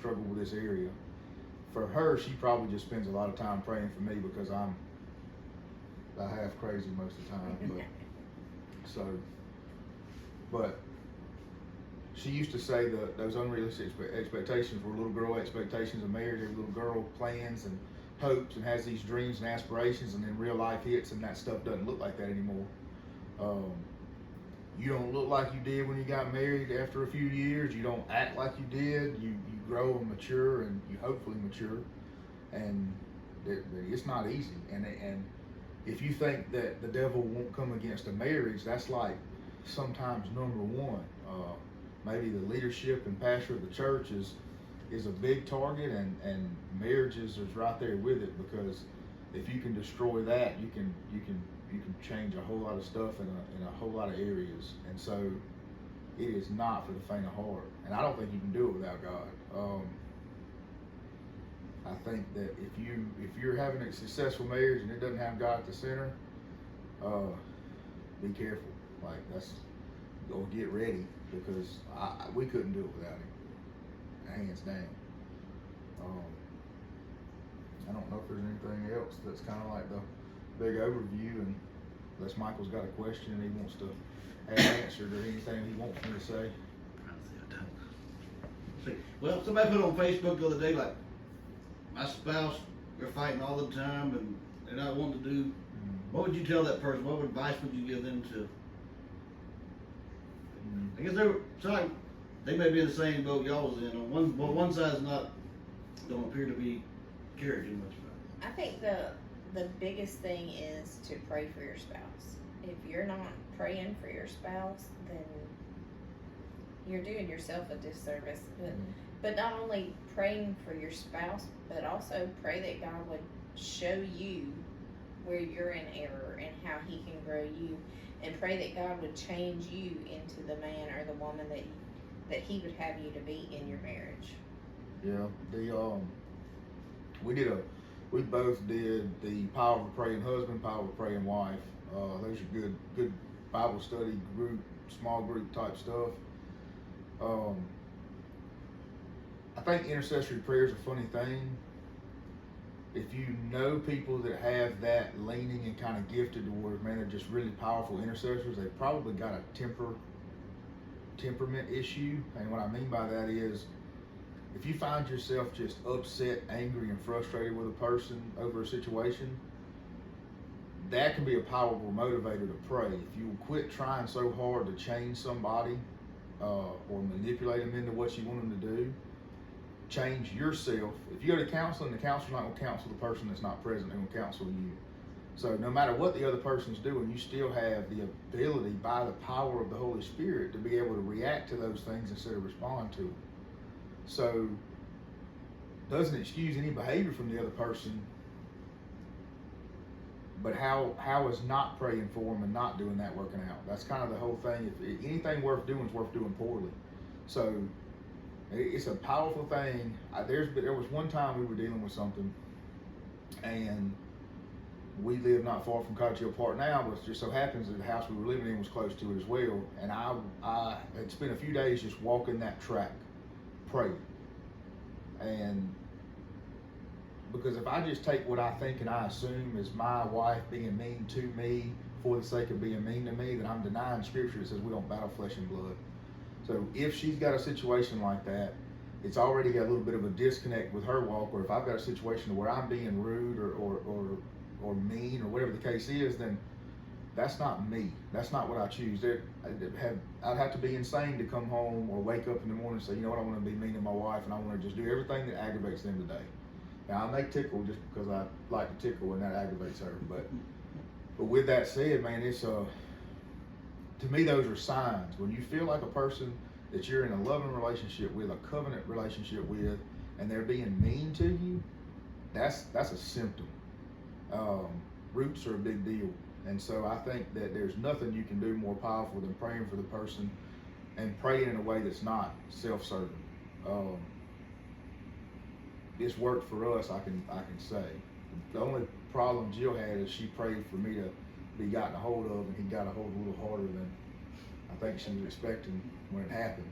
struggle with this area. For her, she probably just spends a lot of time praying for me because I'm about half crazy most of the time. But she used to say that those unrealistic expectations were little girl expectations of marriage. Every little girl plans and hopes and has these dreams and aspirations, and then real life hits and that stuff doesn't look like that anymore. You don't look like you did when you got married after a few years. You don't act like you did. You grow and mature, and you hopefully mature. And it's not easy. And if you think that the devil won't come against a marriage, that's like sometimes number one. Maybe the leadership and pastor of the church is a big target, and marriages is right there with it, because if you can destroy that, you can change a whole lot of stuff in a whole lot of areas. And so it is not for the faint of heart, and I don't think you can do it without God. I think that if you're having a successful marriage and it doesn't have God at the center, be careful. Or get ready, because we couldn't do it without him, hands down. I don't know if there's anything else that's kind of like the big overview, and unless Michael's got a question and he wants to have answered, or anything he wants me to say. Well, somebody put on Facebook the other day, like, my spouse, they're fighting all the time and they're not wanting to do. What would you tell that person? What advice would you give them to? I guess they may be in the same boat y'all was in. One side's don't appear to be caring too much about I think the biggest thing is to pray for your spouse. If you're not praying for your spouse, then you're doing yourself a disservice. But not only praying for your spouse, but also pray that God would show you where you're in error and how he can grow you, and pray that God would change you into the man or the woman that he would have you to be in your marriage. Yeah, we both did the Power of a Praying Husband, Power of a Praying Wife. Those are good Bible study group, small group type stuff. I think intercessory prayer is a funny thing. If you know people that have that leaning and kind of gifted towards, man, they're just really powerful intercessors, they've probably got a temperament issue. And what I mean by that is, if you find yourself just upset, angry, and frustrated with a person over a situation, that can be a powerful motivator to pray. If you quit trying so hard to change somebody or manipulate them into what you want them to do, change yourself. If you go to counseling, the counselor's not going to counsel the person that's not present. They're going to counsel you. So no matter what the other person's doing, you still have the ability, by the power of the Holy Spirit, to be able to react to those things instead of respond to them. So doesn't excuse any behavior from the other person, but how is not praying for them and not doing that working out? That's kind of the whole thing. If anything worth doing is worth doing poorly. So it's a powerful thing. There was one time we were dealing with something, and we live not far from Cottage Hill Park now, but it just so happens that the house we were living in was close to it as well. And I had spent a few days just walking that track, praying. And because if I just take what I think and I assume is my wife being mean to me for the sake of being mean to me, then I'm denying Scripture that says we don't battle flesh and blood. So if she's got a situation like that, it's already got a little bit of a disconnect with her walk. Or if I've got a situation where I'm being rude or mean or whatever the case is, then that's not me. That's not what I choose. I'd have to be insane to come home or wake up in the morning and say, you know what, I want to be mean to my wife and I want to just do everything that aggravates them today. Now, I may tickle just because I like to tickle and that aggravates her. But with that said, man, it's to me, those are signs. When you feel like a person that you're in a loving relationship with, a covenant relationship with, and they're being mean to you, that's a symptom. Roots are a big deal. And so I think that there's nothing you can do more powerful than praying for the person, and praying in a way that's not self-serving. It's worked for us, I can say. The only problem Jill had is she prayed for me to be gotten a hold of, and he got a hold a little harder than I think she was expecting when it happened.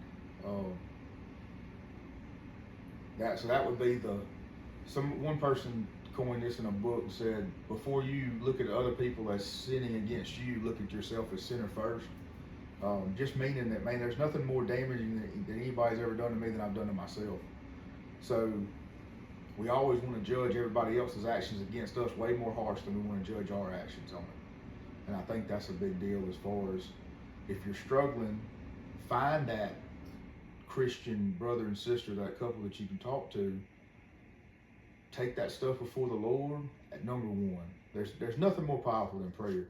that would be one person coined this in a book and said, before you look at other people as sinning against you, look at yourself as sinner first. Just meaning that, man, there's nothing more damaging than anybody's ever done to me than I've done to myself. So we always want to judge everybody else's actions against us way more harsh than we want to judge our actions on it. And I think that's a big deal as far as if you're struggling, find that Christian brother and sister, that couple that you can talk to. Take that stuff before the Lord at number one. There's nothing more powerful than prayer.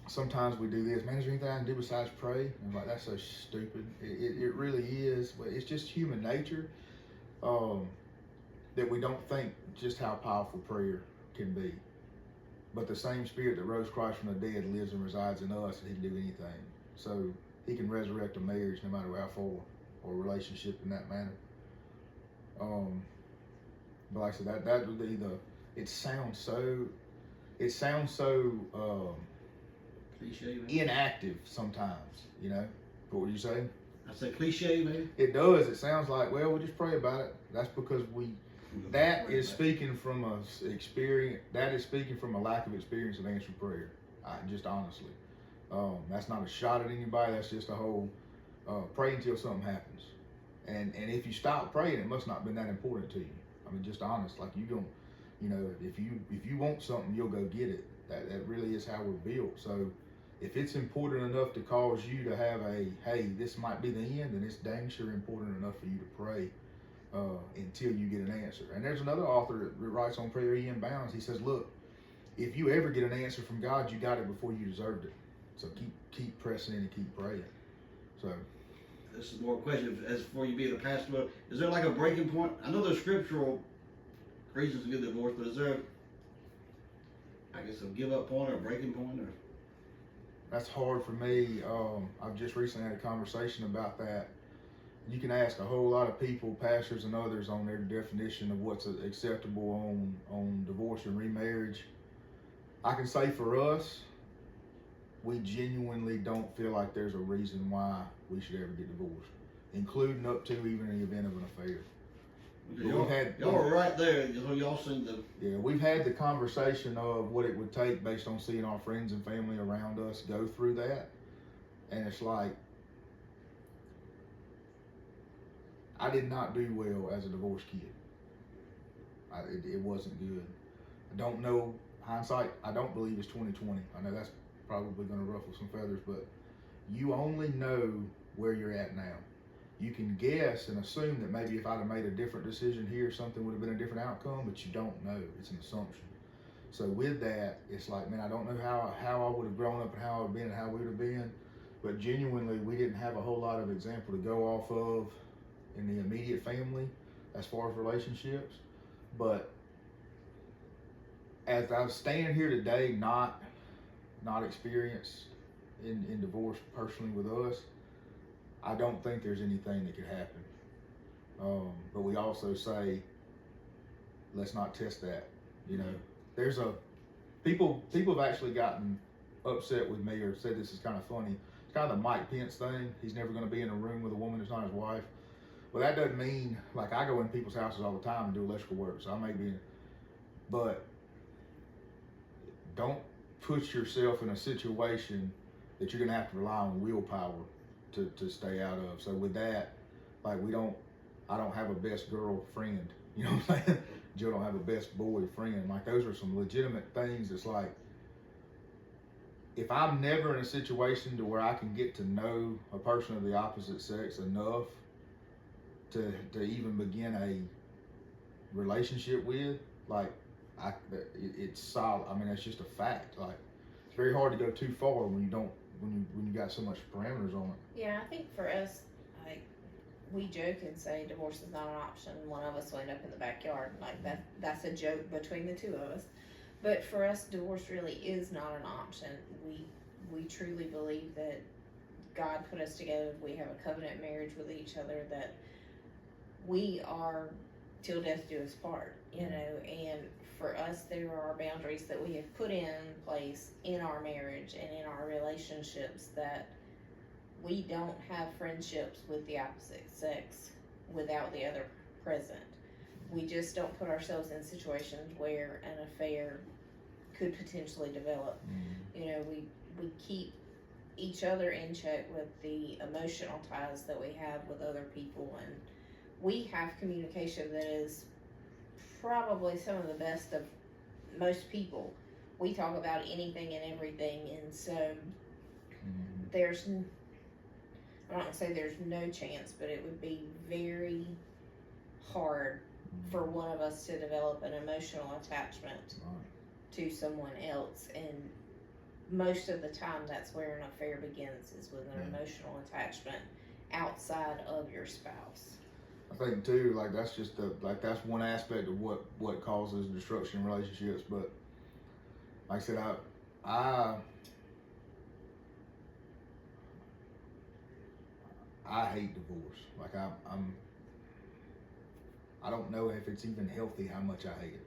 Sometimes we do this, man, is there anything I can do besides pray? And I'm like, that's so stupid. It really is, but it's just human nature that we don't think just how powerful prayer can be. But the same Spirit that rose Christ from the dead lives and resides in us, and He can do anything. So He can resurrect a marriage no matter how far, or a relationship in that manner. But like I said, that would be it sounds so Cliche, maybe? inactive sometimes, you know. What would you say? I said cliche, maybe. It does. It sounds like, well, we'll just pray about it. That's because that is speaking from a lack of experience of answered prayer. Just honestly, that's not a shot at anybody. That's just a whole pray until something happens. And if you stop praying, it must not have been that important to you. I mean, just honest. Like, you don't, you know, if you want something, you'll go get it. That really is how we're built. So if it's important enough to cause you to have hey, this might be the end, then it's dang sure important enough for you to pray until you get an answer. And there's another author that writes on prayer, Ian Bounds. He says, look, if you ever get an answer from God, you got it before you deserved it. So keep pressing in and keep praying. So this is more a question as for you being a pastor. Is there like a breaking point? I know there's scriptural reasons to get divorced, but is there, I guess, a give up point or a breaking point? Or that's hard for me. I've just recently had a conversation about that. You can ask a whole lot of people, pastors and others, on their definition of what's acceptable on divorce and remarriage. I can say for us, we genuinely don't feel like there's a reason why we should ever get divorced, including up to even in the event of an affair. Y'all are right there. Y'all seen the. Yeah, we've had the conversation of what it would take based on seeing our friends and family around us go through that. And it's like, I did not do well as a divorced kid. It wasn't good. I don't know, hindsight, I don't believe it's 2020. I know that's probably going to ruffle some feathers, but you only know where you're at now. You can guess and assume that maybe if I'd have made a different decision here, something would have been a different outcome, but you don't know. It's an assumption. So with that, it's like, man, I don't know how I would have grown up and how I would have been and how we would have been, but genuinely, we didn't have a whole lot of example to go off of in the immediate family as far as relationships. But as I stand here today, not experienced in divorce personally with us, I don't think there's anything that could happen. But we also say, let's not test that. You know, people have actually gotten upset with me or said this is kind of funny. It's kind of the Mike Pence thing. He's never going to be in a room with a woman that's not his wife. Well, that doesn't mean, like, I go in people's houses all the time and do electrical work, so I may be in, but don't put yourself in a situation that you're going to have to rely on willpower to stay out of. So with that, like, I don't have a best girl friend, you know what I'm saying? Joe don't have a best boy friend. Like, those are some legitimate things. It's like, if I'm never in a situation to where I can get to know a person of the opposite sex enough to even begin a relationship with, like, it's solid. I mean, that's just a fact. Like, it's very hard to go too far when you got so much parameters on it. Yeah, I think for us, like, we joke and say divorce is not an option. One of us will end up in the backyard. Like, that's a joke between the two of us. But for us, divorce really is not an option. We truly believe that God put us together. We have a covenant marriage with each other, that we are till death do us part, you know. And for us, there are boundaries that we have put in place in our marriage and in our relationships, that we don't have friendships with the opposite sex without the other present. We just don't put ourselves in situations where an affair could potentially develop. You know, we keep each other in check with the emotional ties that we have with other people, and we have communication that is probably some of the best of most people. We talk about anything and everything, and so there's, I'm not gonna say there's no chance, but it would be very hard for one of us to develop an emotional attachment to someone else, and most of the time that's where an affair begins, is with an emotional attachment outside of your spouse. I think too, like that's just that's one aspect of what causes destruction in relationships. But like I said, I hate divorce. Like I don't know if it's even healthy how much I hate it.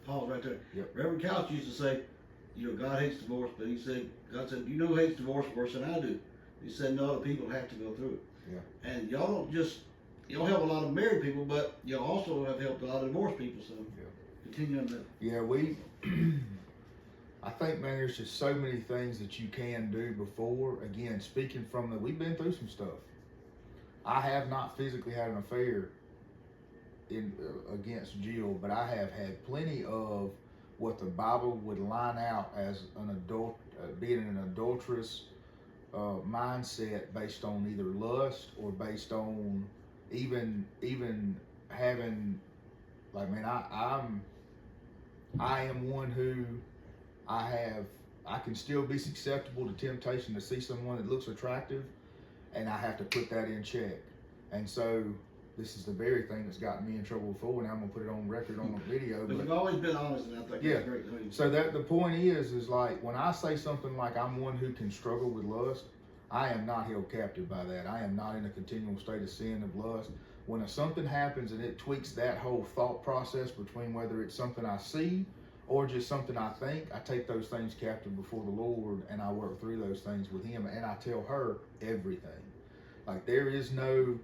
Pause right there. Yep. Reverend Couch used to say, you know, God hates divorce, but God said, you know who hates divorce worse than I do? He said, no, the people have to go through it. Yeah. And y'all help a lot of married people, but y'all also have helped a lot of divorced people, so continue on that. Yeah, I think, man, there's just so many things that you can do before. Again, speaking from we've been through some stuff. I have not physically had an affair against Jill, but I have had plenty of what the Bible would line out as being an adulterous mindset based on either lust or based on even having, like, man, I am one who I can still be susceptible to temptation to see someone that looks attractive, and I have to put that in check. And so this is the very thing that's gotten me in trouble before, and I'm gonna put it on record on a video. But you've always been honest, and I think that's great. So that the point is like when I say something like I'm one who can struggle with lust, I am not held captive by that. I am not in a continual state of sin of lust. When something happens and it tweaks that whole thought process between whether it's something I see or just something I think, I take those things captive before the Lord, and I work through those things with Him, and I tell her everything. Like, there is no,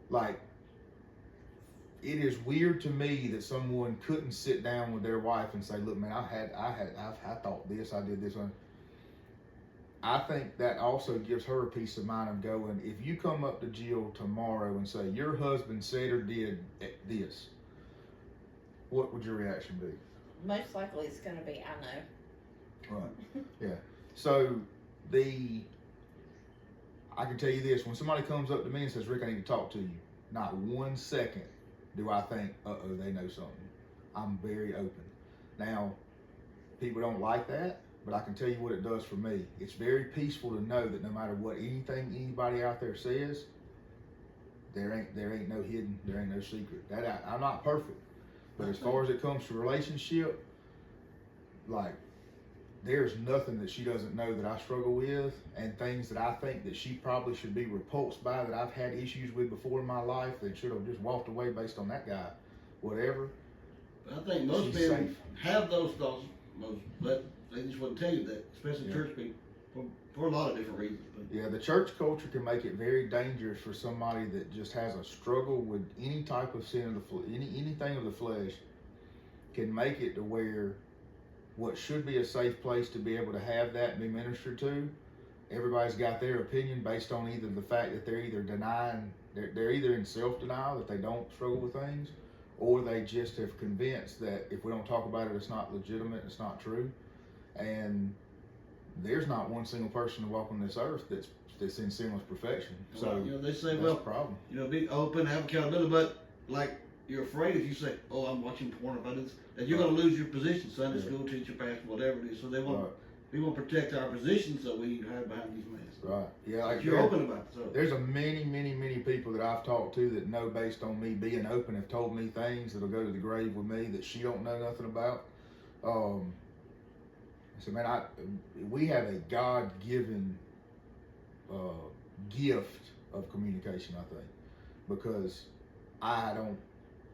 like, it is weird to me that someone couldn't sit down with their wife and say, look, man, I thought this, I did this one. I think that also gives her a peace of mind of going, if you come up to Jill tomorrow and say, your husband said or did this, what would your reaction be? Most likely it's going to be, I know. Right. Yeah. So I can tell you this, when somebody comes up to me and says, Rick, I need to talk to you, not 1 second do I think, they know something. I'm very open. Now, people don't like that, but I can tell you what it does for me. It's very peaceful to know that no matter what anybody out there says, there ain't no hidden, there ain't no secret. I'm not perfect, but as far as it comes to relationship, like, there's nothing that she doesn't know that I struggle with, and things that I think that she probably should be repulsed by that I've had issues with before in my life that should have just walked away based on that guy, whatever. But I think most people have those thoughts, but they just wouldn't tell you that, especially church people, for a lot of different reasons. But yeah, the church culture can make it very dangerous for somebody that just has a struggle with any type of sin of the anything of the flesh, can make it to where what should be a safe place to be able to have that and be ministered to, everybody's got their opinion based on either the fact that they're either denying, they're either in self-denial that they don't struggle with things, or they just have convinced that if we don't talk about it, it's not legitimate, it's not true. And there's not one single person to walk on this earth that's in sinless perfection. So they say, that's well, a problem. Be open, have accountability, but like, you're afraid if you say, oh, I'm watching porn, if I do this, that you're going to lose your position, Sunday school teacher, pastor, whatever it is. So we want to protect our position, so we hide behind these masks. Right. Yeah. Like you're open about it. So there's many people that I've talked to that know, based on me being open, have told me things that'll go to the grave with me that she don't know nothing about. So man, we have a God-given gift of communication, I think, because I don't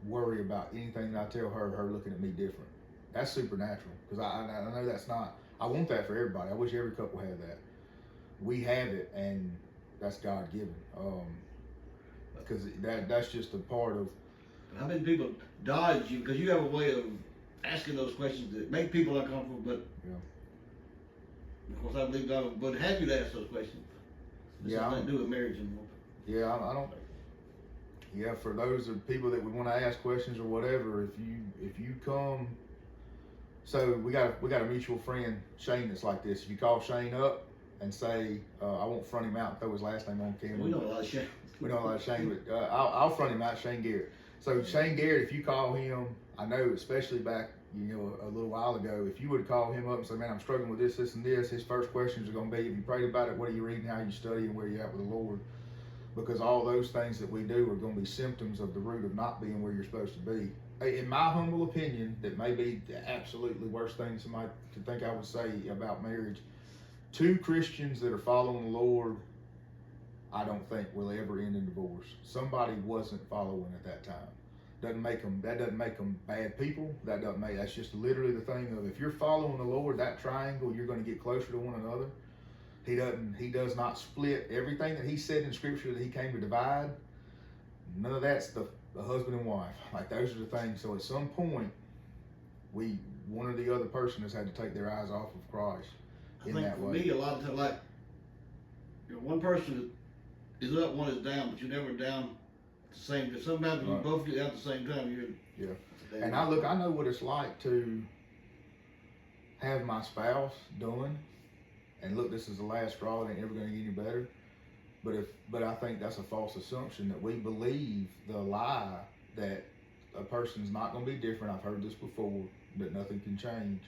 worry about anything that I tell her looking at me different. That's supernatural, because I know that's not, I want that for everybody. I wish every couple had that. We have it, and that's God-given. because that's just a part of. How many people dodge you because you have a way of asking those questions that make people uncomfortable, but of course I believe God would have you to ask those questions. This has nothing to do with marriage anymore. Yeah, I don't. Yeah, for those of people that would want to ask questions or whatever, if you come, so we got a mutual friend, Shane, that's like this. If you call Shane up and say, I won't front him out and throw his last name on camera. We know a lot of Shane. We know a lot of Shane, but I'll front him out, Shane Garrett. So Shane Garrett, if you call him, I know especially back, a little while ago, if you would call him up and say, man, I'm struggling with this, and this, his first questions are going to be, have you prayed about it? What are you reading? How are you studying? Where are you at with the Lord? Because all those things that we do are going to be symptoms of the root of not being where you're supposed to be. In my humble opinion, that may be the absolutely worst thing somebody could think I would say about marriage. 2 Christians that are following the Lord, I don't think will ever end in divorce. Somebody wasn't following at that time. That doesn't make them bad people. That's just literally the thing of, if you're following the Lord, that triangle, you're going to get closer to one another. He does not split everything that he said in Scripture that he came to divide. None of that's the husband and wife. Like, those are the things. So at some point, one or the other person has had to take their eyes off of Christ in that way. For me, a lot of times, like, one person is up, one is down, but you're never down the same. Because sometimes when you both get out at the same time, And I know what it's like to have my spouse done. And look, this is the last straw. It ain't ever going to get any better. But I think that's a false assumption that we believe the lie that a person's not going to be different. I've heard this before, that nothing can change.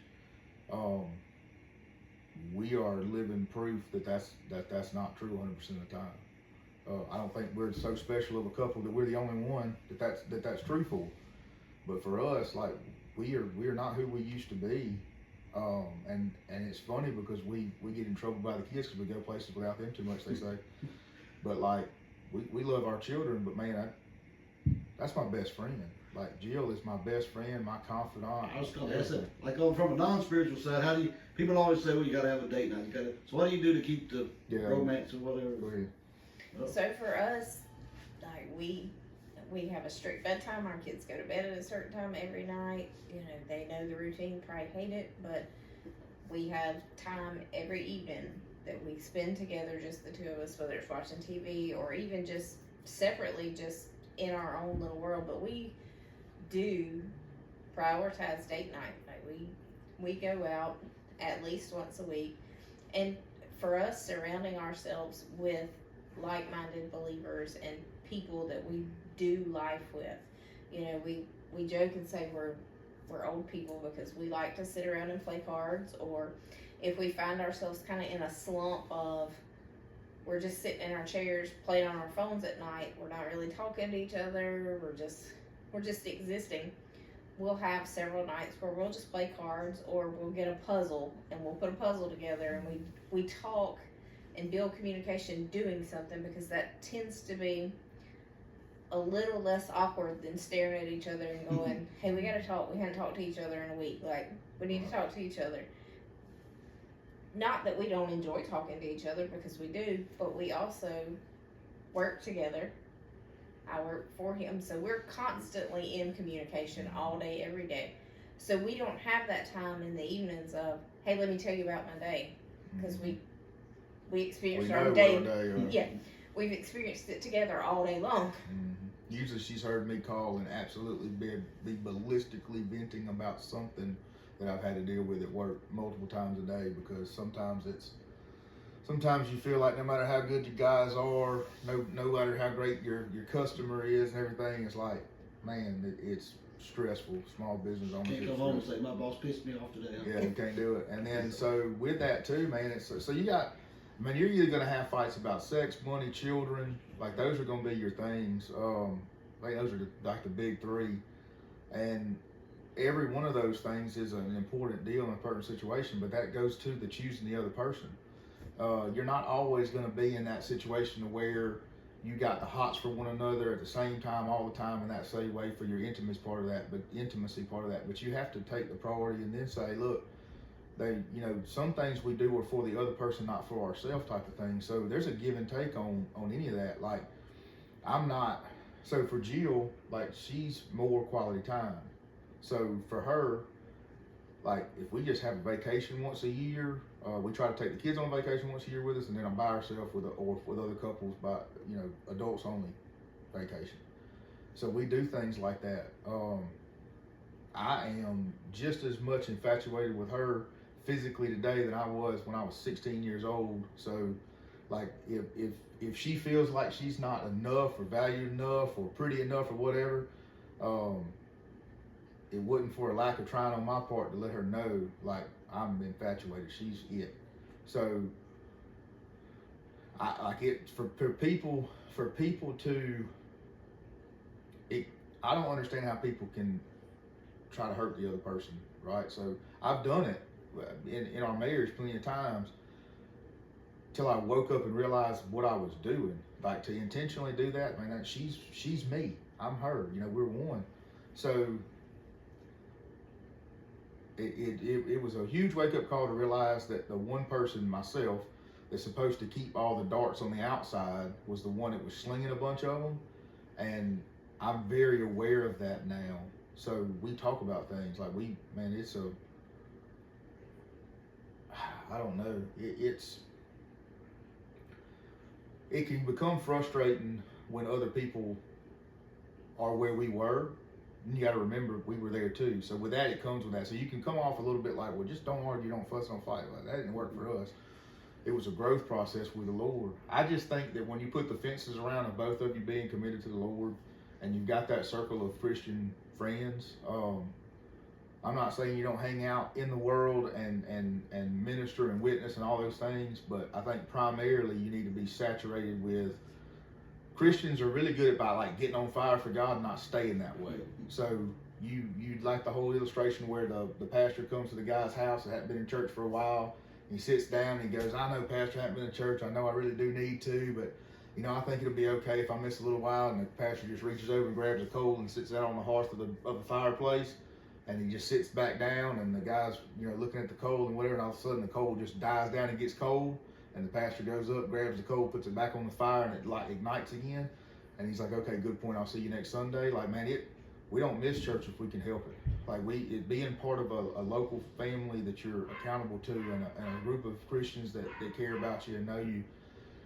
We are living proof that that's not true 100% of the time. I don't think we're so special of a couple that we're the only one that's true for. But for us, like, we are not who we used to be. And it's funny because we get in trouble by the kids because we go places without them too much, they say. But like, we love our children, but man, that's my best friend. Like, Jill is my best friend, my confidant. I was going to ask that. Like, from a non-spiritual side, people always say, well, you got to have a date night. So what do you do to keep the romance or whatever? Go ahead. So for us, like, we have a strict bedtime. Our kids go to bed at a certain time every night. They know the routine, probably hate it, but we have time every evening that we spend together, just the 2 of us, whether it's watching TV or even just separately, just in our own little world. But we do prioritize date night. Like, we go out at least once a week. And for us, surrounding ourselves with like-minded believers and people that we do life with. We joke and say we're old people because we like to sit around and play cards, or if we find ourselves kind of in a slump of we're just sitting in our chairs playing on our phones at night, we're not really talking to each other, we're just existing, we'll have several nights where we'll just play cards, or we'll get a puzzle and we'll put a puzzle together, and we talk and build communication doing something, because that tends to be a little less awkward than staring at each other and going, hey, we gotta talk. We haven't talked to each other in a week. Like, we need to talk to each other. Not that we don't enjoy talking to each other, because we do, but we also work together. I work for him, so we're constantly in communication all day, every day. So we don't have that time in the evenings of, hey, let me tell you about my day, because we experienced our day. Yeah, we've experienced it together all day long. Usually she's heard me call and absolutely be ballistically venting about something that I've had to deal with at work multiple times a day, because sometimes you feel like no matter how good you guys are, no matter how great your customer is and everything, it's like, man, it's stressful. Small business owners. Can't come home and say, my boss pissed me off today. Yeah, you can't do it. And then so with that too, man, so you got, you're either gonna have fights about sex, money, children. Like, those are gonna be your things. Those are like the big 3, and every one of those things is an important deal in a certain situation. But that goes to the choosing the other person. You're not always gonna be in that situation where you got the hots for one another at the same time all the time, in that same way for your intimacy part of that. But you have to take the priority and then say, look, some things we do are for the other person, not for ourselves, type of thing. So there's a give and take on any of that. Like, I'm not so for Jill, like, she's more quality time. So for her, like, if we just have a vacation once a year, we try to take the kids on vacation once a year with us, and then I'm by herself or with other couples by, adults only vacation. So we do things like that. I am just as much infatuated with her physically today than I was when I was 16 years old. So, like, if she feels like she's not enough or valued enough or pretty enough or whatever, it wasn't for a lack of trying on my part to let her know, like, I'm infatuated. She's it. So, I like it for people to. I don't understand how people can try to hurt the other person, right? So I've done it in our marriage plenty of times till I woke up and realized what I was doing. Like, to intentionally do that, man, she's me, I'm her. We're one. So it was a huge wake up call to realize that the one person, myself, that's supposed to keep all the darts on the outside was the one that was slinging a bunch of them, and I'm very aware of that now. So we talk about things like I don't know. It can become frustrating when other people are where we were. And you got to remember we were there too. So with that, it comes with that. So you can come off a little bit like, well, just don't argue, don't fuss, don't fight. Like, that didn't work for us. It was a growth process with the Lord. I just think that when you put the fences around of both of you being committed to the Lord, and you've got that circle of Christian friends, I'm not saying you don't hang out in the world and minister and witness and all those things, but I think primarily you need to be saturated with Christians are really good about, like, getting on fire for God and not staying that way. So you like the whole illustration where the pastor comes to the guy's house that hasn't been in church for a while. He sits down and he goes, I know, Pastor, I haven't been in church. I know I really do need to, but I think it'll be okay if I miss a little while. And the pastor just reaches over and grabs a coal and sits out on the hearth of the fireplace, and he just sits back down, and the guy's looking at the coal and whatever, and all of a sudden the coal just dies down and gets cold, and the pastor goes up, grabs the coal, puts it back on the fire, and it like ignites again. And he's like, okay, good point. I'll see you next Sunday. Like, man, we don't miss church if we can help it. Like, being part of a local family that you're accountable to, and a group of Christians that care about you and know you.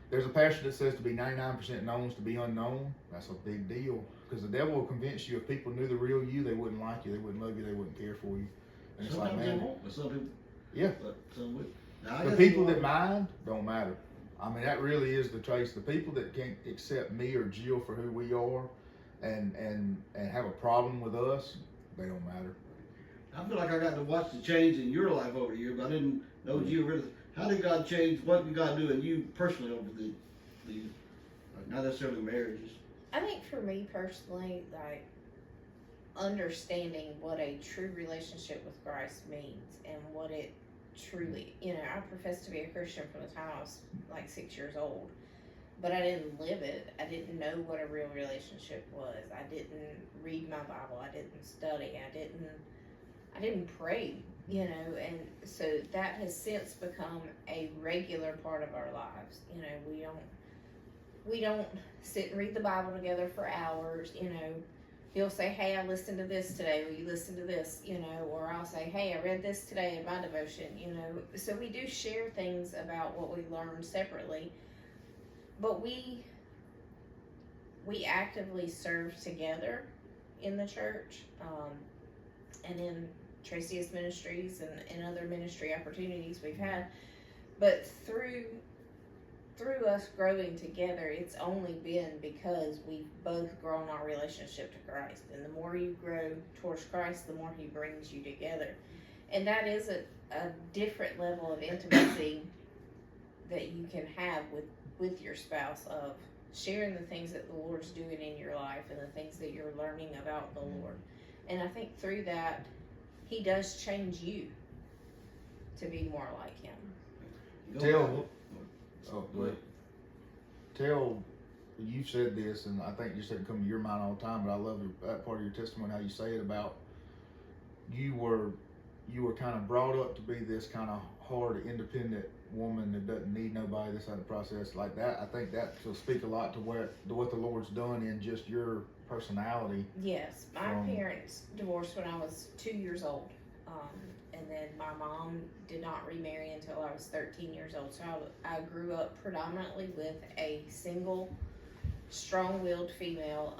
There's a pastor that says to be 99% known is to be unknown. That's a big deal, because the devil will convince you if people knew the real you, they wouldn't like you, they wouldn't love you, they wouldn't care for you. And it's Sometimes like, man, they won't, but some people. Yeah. But some will. The people that mind don't matter. I mean, that really is the trace. The people that can't accept me or Jill for who we are, and have a problem with us, they don't matter. I feel like I got to watch the change in your life over the years, but I didn't know you really. How did God change? What did God do in you personally over the not necessarily marriages? I think for me personally, like, understanding what a true relationship with Christ means and what it truly, I professed to be a Christian from the time I was like 6 years old, but I didn't live it. I didn't know what a real relationship was. I didn't read my Bible. I didn't study. I didn't pray, and so that has since become a regular part of our lives. We don't sit and read the Bible together for hours. He'll say, hey, I listened to this today. Will you listen to this? Or I'll say, hey, I read this today in my devotion. So we do share things about what we learned separately, but we actively serve together in the church, and in Tracy's ministries and other ministry opportunities we've had. But through us growing together, it's only been because we've both grown our relationship to Christ. And the more you grow towards Christ, the more He brings you together. And that is a different level of intimacy that you can have with your spouse, of sharing the things that the Lord's doing in your life and the things that you're learning about the Lord. And I think through that, He does change you to be more like Him. You've said this, and I think you said it come to your mind all the time, but I love that part of your testimony, how you say it about you were kind of brought up to be this kind of hard, independent woman that doesn't need nobody, this kind of process like that. I think that will speak a lot to what the Lord's done in just your personality. Yes, my parents divorced when I was 2 years old. And then my mom did not remarry until I was 13 years old. So I grew up predominantly with a single, strong-willed female.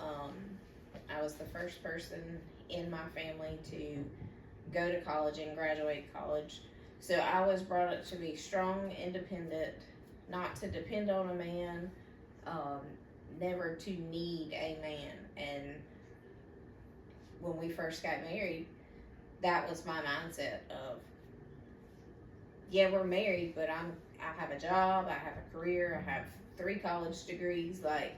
I was the first person in my family to go to college and graduate college. So I was brought up to be strong, independent, not to depend on a man, never to need a man. And when we first got married, that was my mindset of, yeah, we're married, but I have a job, I have a career, I have 3 college degrees. Like,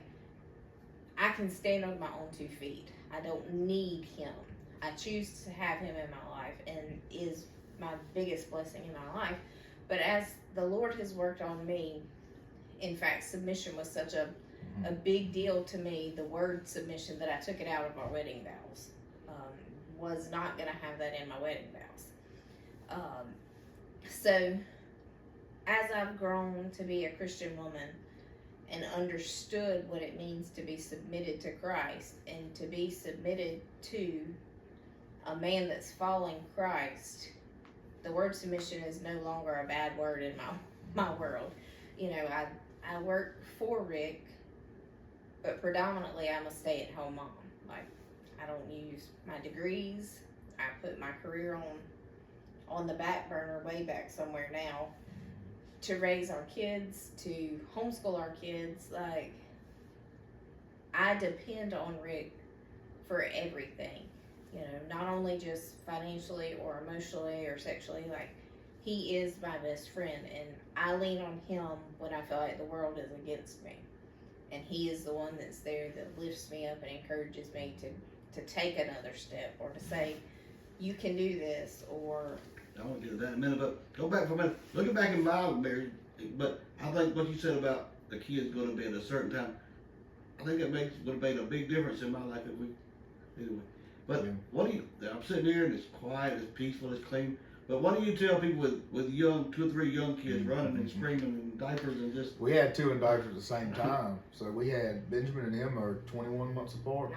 I can stand on my own 2 feet. I don't need him. I choose to have him in my life, and is my biggest blessing in my life. But as the Lord has worked on me, in fact, submission was such a big deal to me, the word submission, that I took it out of my wedding vows. Was not going to have that in my wedding vows. So as I've grown to be a Christian woman and understood what it means to be submitted to Christ and to be submitted to a man that's following Christ, the word submission is no longer a bad word in my world. You know, I work for Rick, but predominantly I'm a stay-at-home mom. Like, I don't use my degrees. I put my career on the back burner way back somewhere now to raise our kids, to homeschool our kids. Like, I depend on Rick for everything. You know, not only just financially or emotionally or sexually. Like, he is my best friend, and I lean on him when I feel like the world is against me. And he is the one that's there that lifts me up and encourages me to take another step, or to say, you can do this, or... I want to get to that in a minute, but go back for a minute. Looking back in my marriage, but I think what you said about the kids going to be at a certain time, I think it would have made a big difference in my life if we, anyway. But what do you, I'm sitting here and it's quiet, it's peaceful, it's clean, but what do you tell people with young, 2 or 3 young kids running and screaming in diapers and just... We had 2 in diapers at the same time. So we had Benjamin and him are 21 months apart.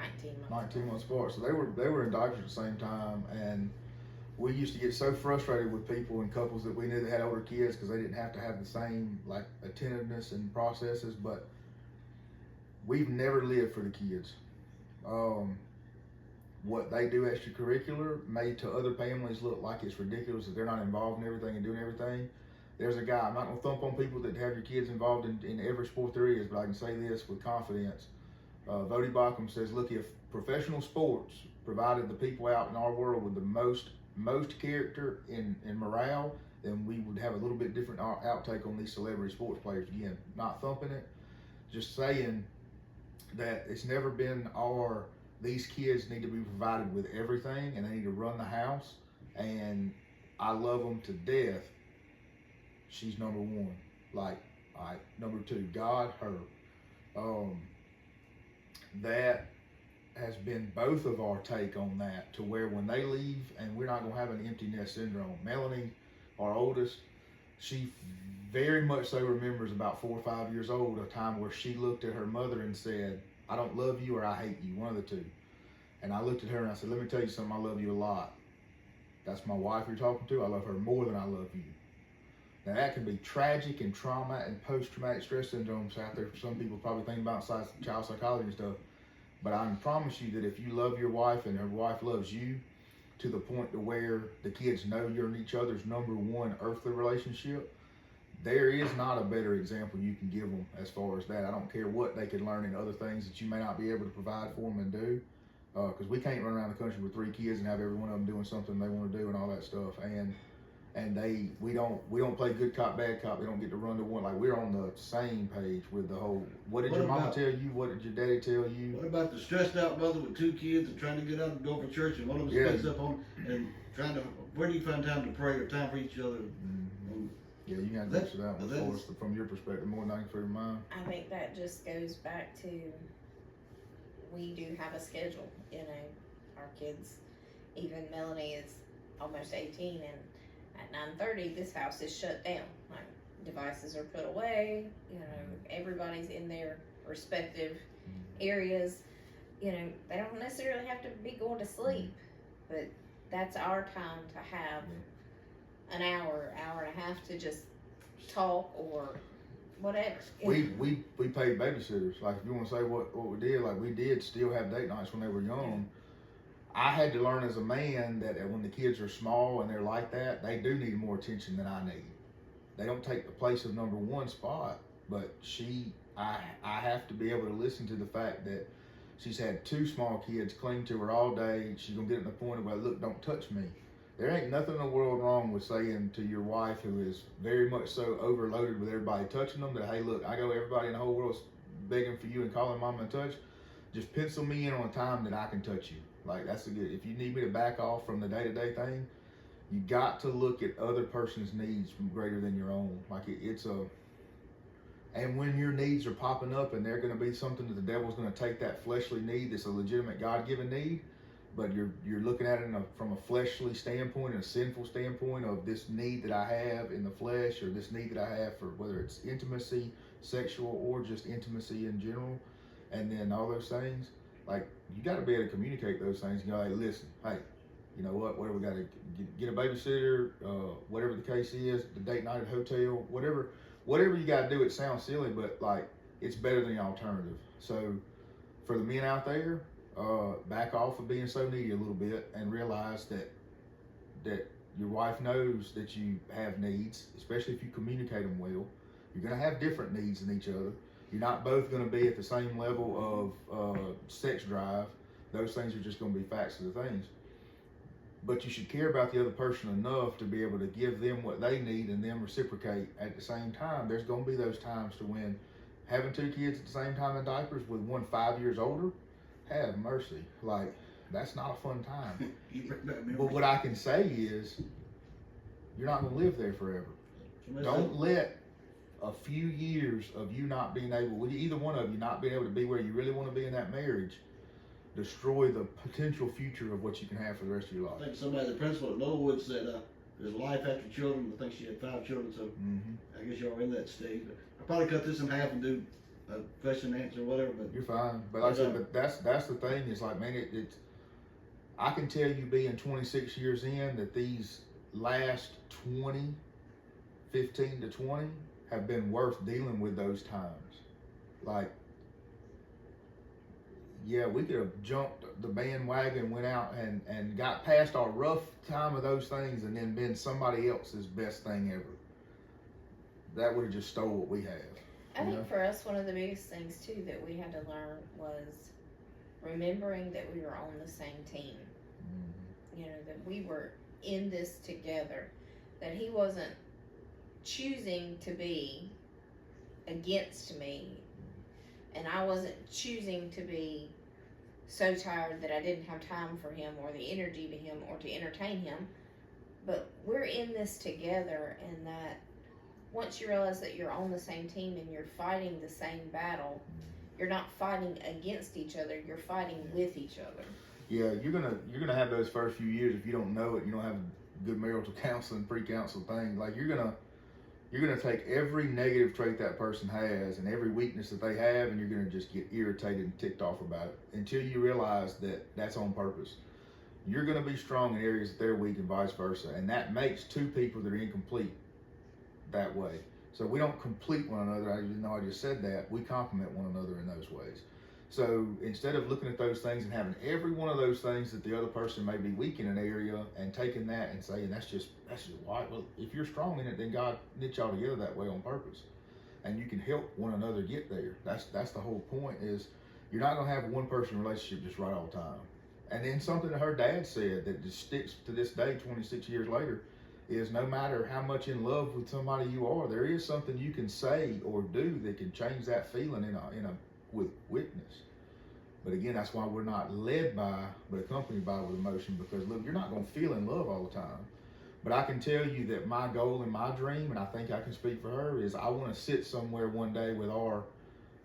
19 months apart. So they were in diapers at the same time, and we used to get so frustrated with people and couples that we knew that had older kids because they didn't have to have the same like attentiveness and processes. But we've never lived for the kids. What they do extracurricular made to other families look like it's ridiculous that they're not involved in everything and doing everything. There's a guy, I'm not gonna thump on people that have your kids involved in every sport there is, but I can say this with confidence. Vody Bacham says, look, if professional sports provided the people out in our world with the most character in morale, then we would have a little bit different outtake on these celebrity sports players. Again, not thumping it, just saying that it's never been these kids need to be provided with everything, and they need to run the house, and I love them to death. She's number 1. Like, all right, number 2, God, her. That has been both of our take on that, to where when they leave, and we're not going to have an empty nest syndrome. Melanie, our oldest, she very much so remembers about 4 or 5 years old, a time where she looked at her mother and said, I don't love you or I hate you, one of the 2. And I looked at her and I said, let me tell you something, I love you a lot. That's my wife you're talking to. I love her more than I love you. Now that can be tragic and trauma and post-traumatic stress syndromes out there for some people probably thinking about child psychology and stuff. But I can promise you that if you love your wife and her wife loves you to the point to where the kids know you're in each other's number 1 earthly relationship, there is not a better example you can give them as far as that. I don't care what they could learn in other things that you may not be able to provide for them and do. Because we can't run around the country with 3 kids and have every one of them doing something they want to do and all that stuff. And we don't play good cop, bad cop. They don't get to run to one. Like, we're on the same page with the whole, what did your mama tell you? What did your daddy tell you? What about the stressed out mother with 2 kids and trying to get out and go for church, and one of them splits up on, and trying to, where do you find time to pray or time for each other? Yeah, you got to answer that one for us from your perspective more than I can from mine. I think that just goes back to, we do have a schedule. You know, our kids, even Melanie is almost 18, and at 9:30 this house is shut down. Like, devices are put away, everybody's in their respective areas. They don't necessarily have to be going to sleep, but that's our time to have an hour and a half to just talk or whatever. We paid babysitters. Like, if you want to say what we did, like, we did still have date nights when they were young. I had to learn as a man that when the kids are small and they're like that, they do need more attention than I need. They don't take the place of number one spot, but I have to be able to listen to the fact that she's had 2 small kids cling to her all day. She's gonna get to the point where, look, don't touch me. There ain't nothing in the world wrong with saying to your wife, who is very much so overloaded with everybody touching them, that, hey, look, I go, everybody in the whole world's begging for you and calling mama to touch. Just pencil me in on a time that I can touch you. Like, that's a good. If you need me to back off from the day-to-day thing, you got to look at other person's needs greater than your own. Like, and when your needs are popping up and they're going to be something that the devil's going to take that fleshly need that's a legitimate God-given need, but you're looking at it from a fleshly standpoint and a sinful standpoint of this need that I have in the flesh, or this need that I have for whether it's intimacy, sexual, or just intimacy in general, and then all those things, like, you got to be able to communicate those things. You go, hey, listen, hey, you know what we got to get a babysitter, whatever the case is, the date night at hotel, whatever you got to do. It sounds silly, but, like, it's better than the alternative. So for the men out there, back off of being so needy a little bit and realize that your wife knows that you have needs, especially if you communicate them well. You're going to have different needs than each other. You're not both going to be at the same level of sex drive. Those things are just going to be facts of the things. But you should care about the other person enough to be able to give them what they need and them reciprocate at the same time. There's going to be those times to when having 2 kids at the same time in diapers with one 5 years older, have mercy. Like, that's not a fun time. But what I can say is, you're not going to live there forever. Don't let a few years of you not being able, either one of you not being able to be where you really want to be in that marriage, destroy the potential future of what you can have for the rest of your life. I think somebody, the principal at Knollwood, said there's life after children. I think she had 5 children, so I guess y'all are in that stage. But I'll probably cut this in half and do a question and answer or whatever. But you're fine. But like I said, but that's the thing. It's like, man, it's I can tell you, being 26 years in, that these last 15 to 20 have been worth dealing with those times. Like, yeah, we could have jumped the bandwagon, went out and got past our rough time of those things, and then been somebody else's best thing ever. That would have just stole what we have. I think for us, one of the biggest things too that we had to learn was remembering that we were on the same team. That we were in this together, that he wasn't choosing to be against me, and I wasn't choosing to be so tired that I didn't have time for him or the energy to him or to entertain him. But we're in this together, and that once you realize that you're on the same team and you're fighting the same battle, you're not fighting against each other, you're fighting with each other. Yeah, you're gonna have those first few years, if you don't know it, you don't have good marital counseling, pre-counsel thing. Like, you're gonna take every negative trait that person has and every weakness that they have, and you're gonna just get irritated and ticked off about it until you realize that that's on purpose. You're gonna be strong in areas that they're weak and vice versa, and that makes 2 people that are incomplete that way. So we don't complete one another. I just said that. We complement one another in those ways. So instead of looking at those things and having every one of those things that the other person may be weak in an area and taking that and saying that's just why. Well, if you're strong in it, then God knit y'all together that way on purpose, and you can help one another get there. That's the whole point. Is you're not gonna have a one person relationship just right all the time. And then something that her dad said that just sticks to this day, 26 years later, is no matter how much in love with somebody you are, there is something you can say or do that can change that feeling with witness. But again, that's why we're not led by, but accompanied by with emotion, because look, you're not going to feel in love all the time. But I can tell you that my goal and my dream, and I think I can speak for her, is I want to sit somewhere one day with our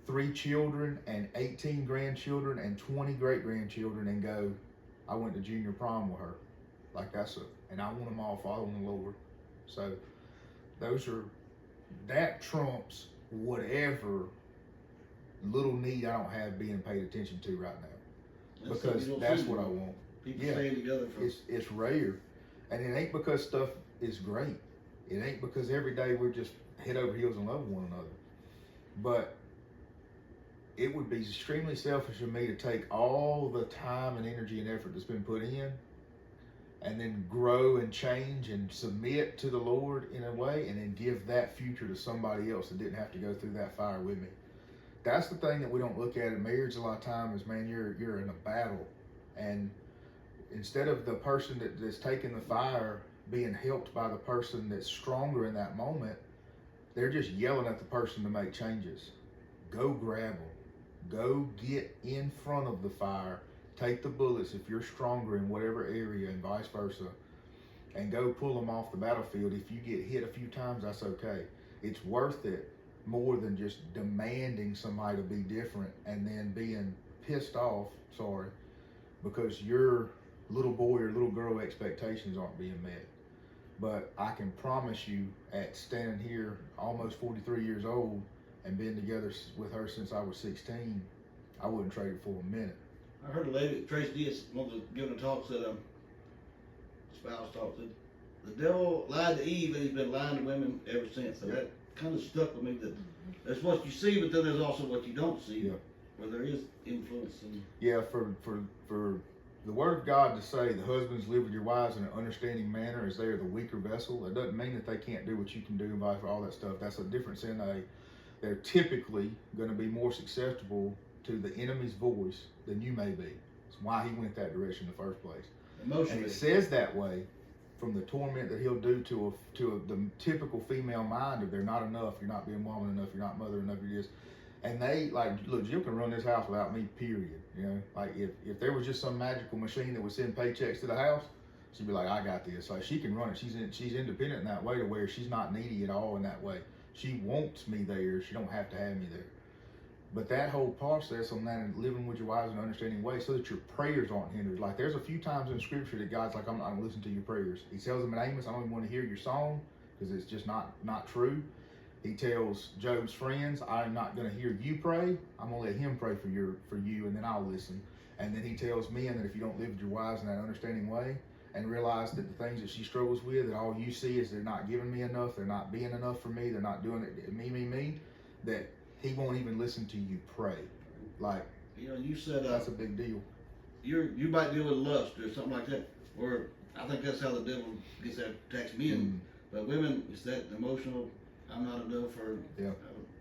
3 children and 18 grandchildren and 20 great-grandchildren and go, I went to junior prom with her. Like, and I want them all following the Lord. So those are that trumps whatever little need I don't have being paid attention to right now, That's because something you don't that's see what I anymore. want. People Yeah. staying together for. It's rare, and it ain't because stuff is great. It ain't because every day we're just head over heels in love with one another. But it would be extremely selfish of me to take all the time and energy and effort that's been put in, and then grow and change and submit to the Lord in a way, and then give that future to somebody else that didn't have to go through that fire with me. That's the thing that we don't look at in marriage a lot of time is, man, you're in a battle, and instead of the person that's taking the fire being helped by the person that's stronger in that moment, they're just yelling at the person to make changes. Go grab them. Go get in front of the fire. Take the bullets if you're stronger in whatever area, and vice versa, and go pull them off the battlefield. If you get hit a few times, that's okay. It's worth it more than just demanding somebody to be different and then being pissed off, because your little boy or little girl expectations aren't being met. But I can promise you, at standing here almost 43 years old and been together with her since I was 16, I wouldn't trade it for a minute. I heard a lady, Tracy Diaz, once was giving a talk, said, spouse talk, said, the devil lied to Eve and he's been lying to women ever since. So that kind of stuck with me, that there's what you see, but then there's also what you don't see, Yeah. where there is influence. And Yeah, for the word of God to say the husbands live with your wives in an understanding manner as they are the weaker vessel, it doesn't mean that they can't do what you can do and vice versa, all that stuff. That's a difference in they're typically going to be more susceptible to the enemy's voice than you may be. That's why he went that direction in the first place. And emotionally, it says that way from the torment that he'll do to the typical female mind of they're not enough, you're not being woman enough, you're not mother enough, you're just. And they, like, look, Jill can run this house without me, period. You know, like if there was just some magical machine that would send paychecks to the house, she'd be like, I got this. Like, she can run it. She's independent in that way, to where she's not needy at all in that way. She wants me there. She don't have to have me there. But that whole process on that and living with your wives in an understanding way, so that your prayers aren't hindered. Like, there's a few times in Scripture that God's like, I'm not going to listen to your prayers. He tells them in Amos, I don't even want to hear your song, because it's just not true. He tells Job's friends, I'm not going to hear you pray. I'm going to let him pray for you, and then I'll listen. And then he tells men that if you don't live with your wives in that understanding way and realize that the things that she struggles with, that all you see is they're not giving me enough, they're not being enough for me, they're not doing it me, that he won't even listen to you pray. Like, you know, you said that's a big deal. you might deal with lust or something like that, or I think that's how the devil gets that attacks men. But women, it's that emotional. I'm not enough, or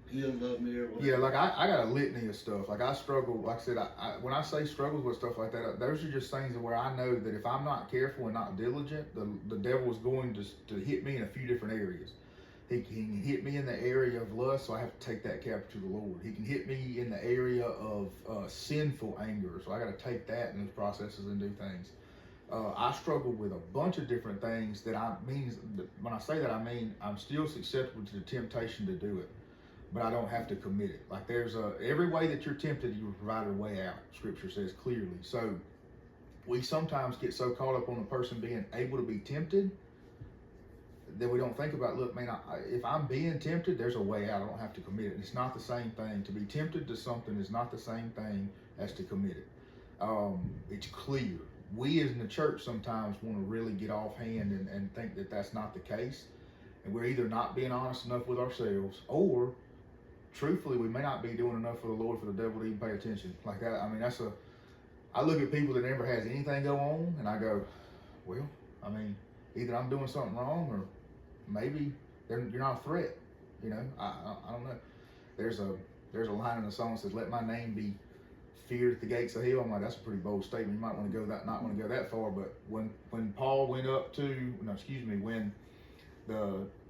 he doesn't love me, or whatever. Yeah, like I got a litany of stuff. Like, I struggle, like I said, I when I say struggles with stuff like that, those are just things where I know that if I'm not careful and not diligent, the devil is going to hit me in a few different areas. He can hit me in the area of lust, so I have to take that captive to the Lord. He can hit me in the area of sinful anger, so I got to take that in those processes and do things. I struggle with a bunch of different things that when I say that, I mean I'm still susceptible to the temptation to do it, but I don't have to commit it. Like, there's every way that you're tempted, you provide a way out. Scripture says clearly. So we sometimes get so caught up on the person being able to be tempted that we don't think about, look, man, if I'm being tempted, there's a way out. I don't have to commit it. It's not the same thing. To be tempted to something is not the same thing as to commit it. It's clear. We as in the church sometimes want to really get offhand and think that that's not the case. And we're either not being honest enough with ourselves, or truthfully, we may not be doing enough for the Lord for the devil to even pay attention. Like that, I mean, I look at people that never has anything go on, and I go, well, I mean, either I'm doing something wrong, or maybe you're not a threat. You know, I don't know. There's a line in the song that says, let my name be feared at the gates of hell. I'm like, that's a pretty bold statement. You might want to go not want to go that far. But when Paul went up to, when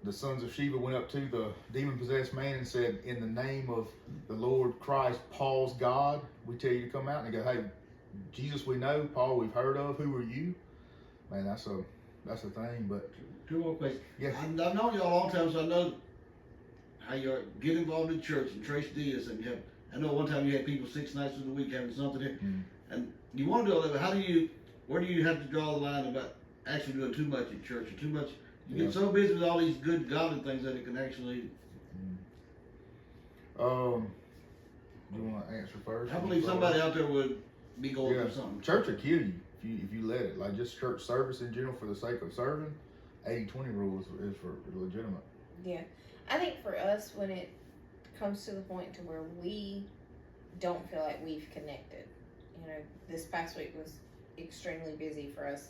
the sons of Sheba went up to the demon-possessed man and said, in the name of the Lord Christ, Paul's God, we tell you to come out, and they go, hey, Jesus we know, Paul we've heard of, who are you? Man, that's a thing. But Two more questions. yeah, I've known you a long time, so I know how you get involved in church and Trace Diaz, and I know one time you had people 6 nights of the week having something here, and you want to do all that, but where do you have to draw the line about actually doing too much at church, or too much? You get so busy with all these good godly things that it can actually You want to answer first? I believe somebody out there would be going through something. Church will kill you if you let it. Like just church service in general for the sake of serving. 80-20 rule is for legitimate. Yeah, I think for us, when it comes to the point to where we don't feel like we've connected, this past week was extremely busy for us,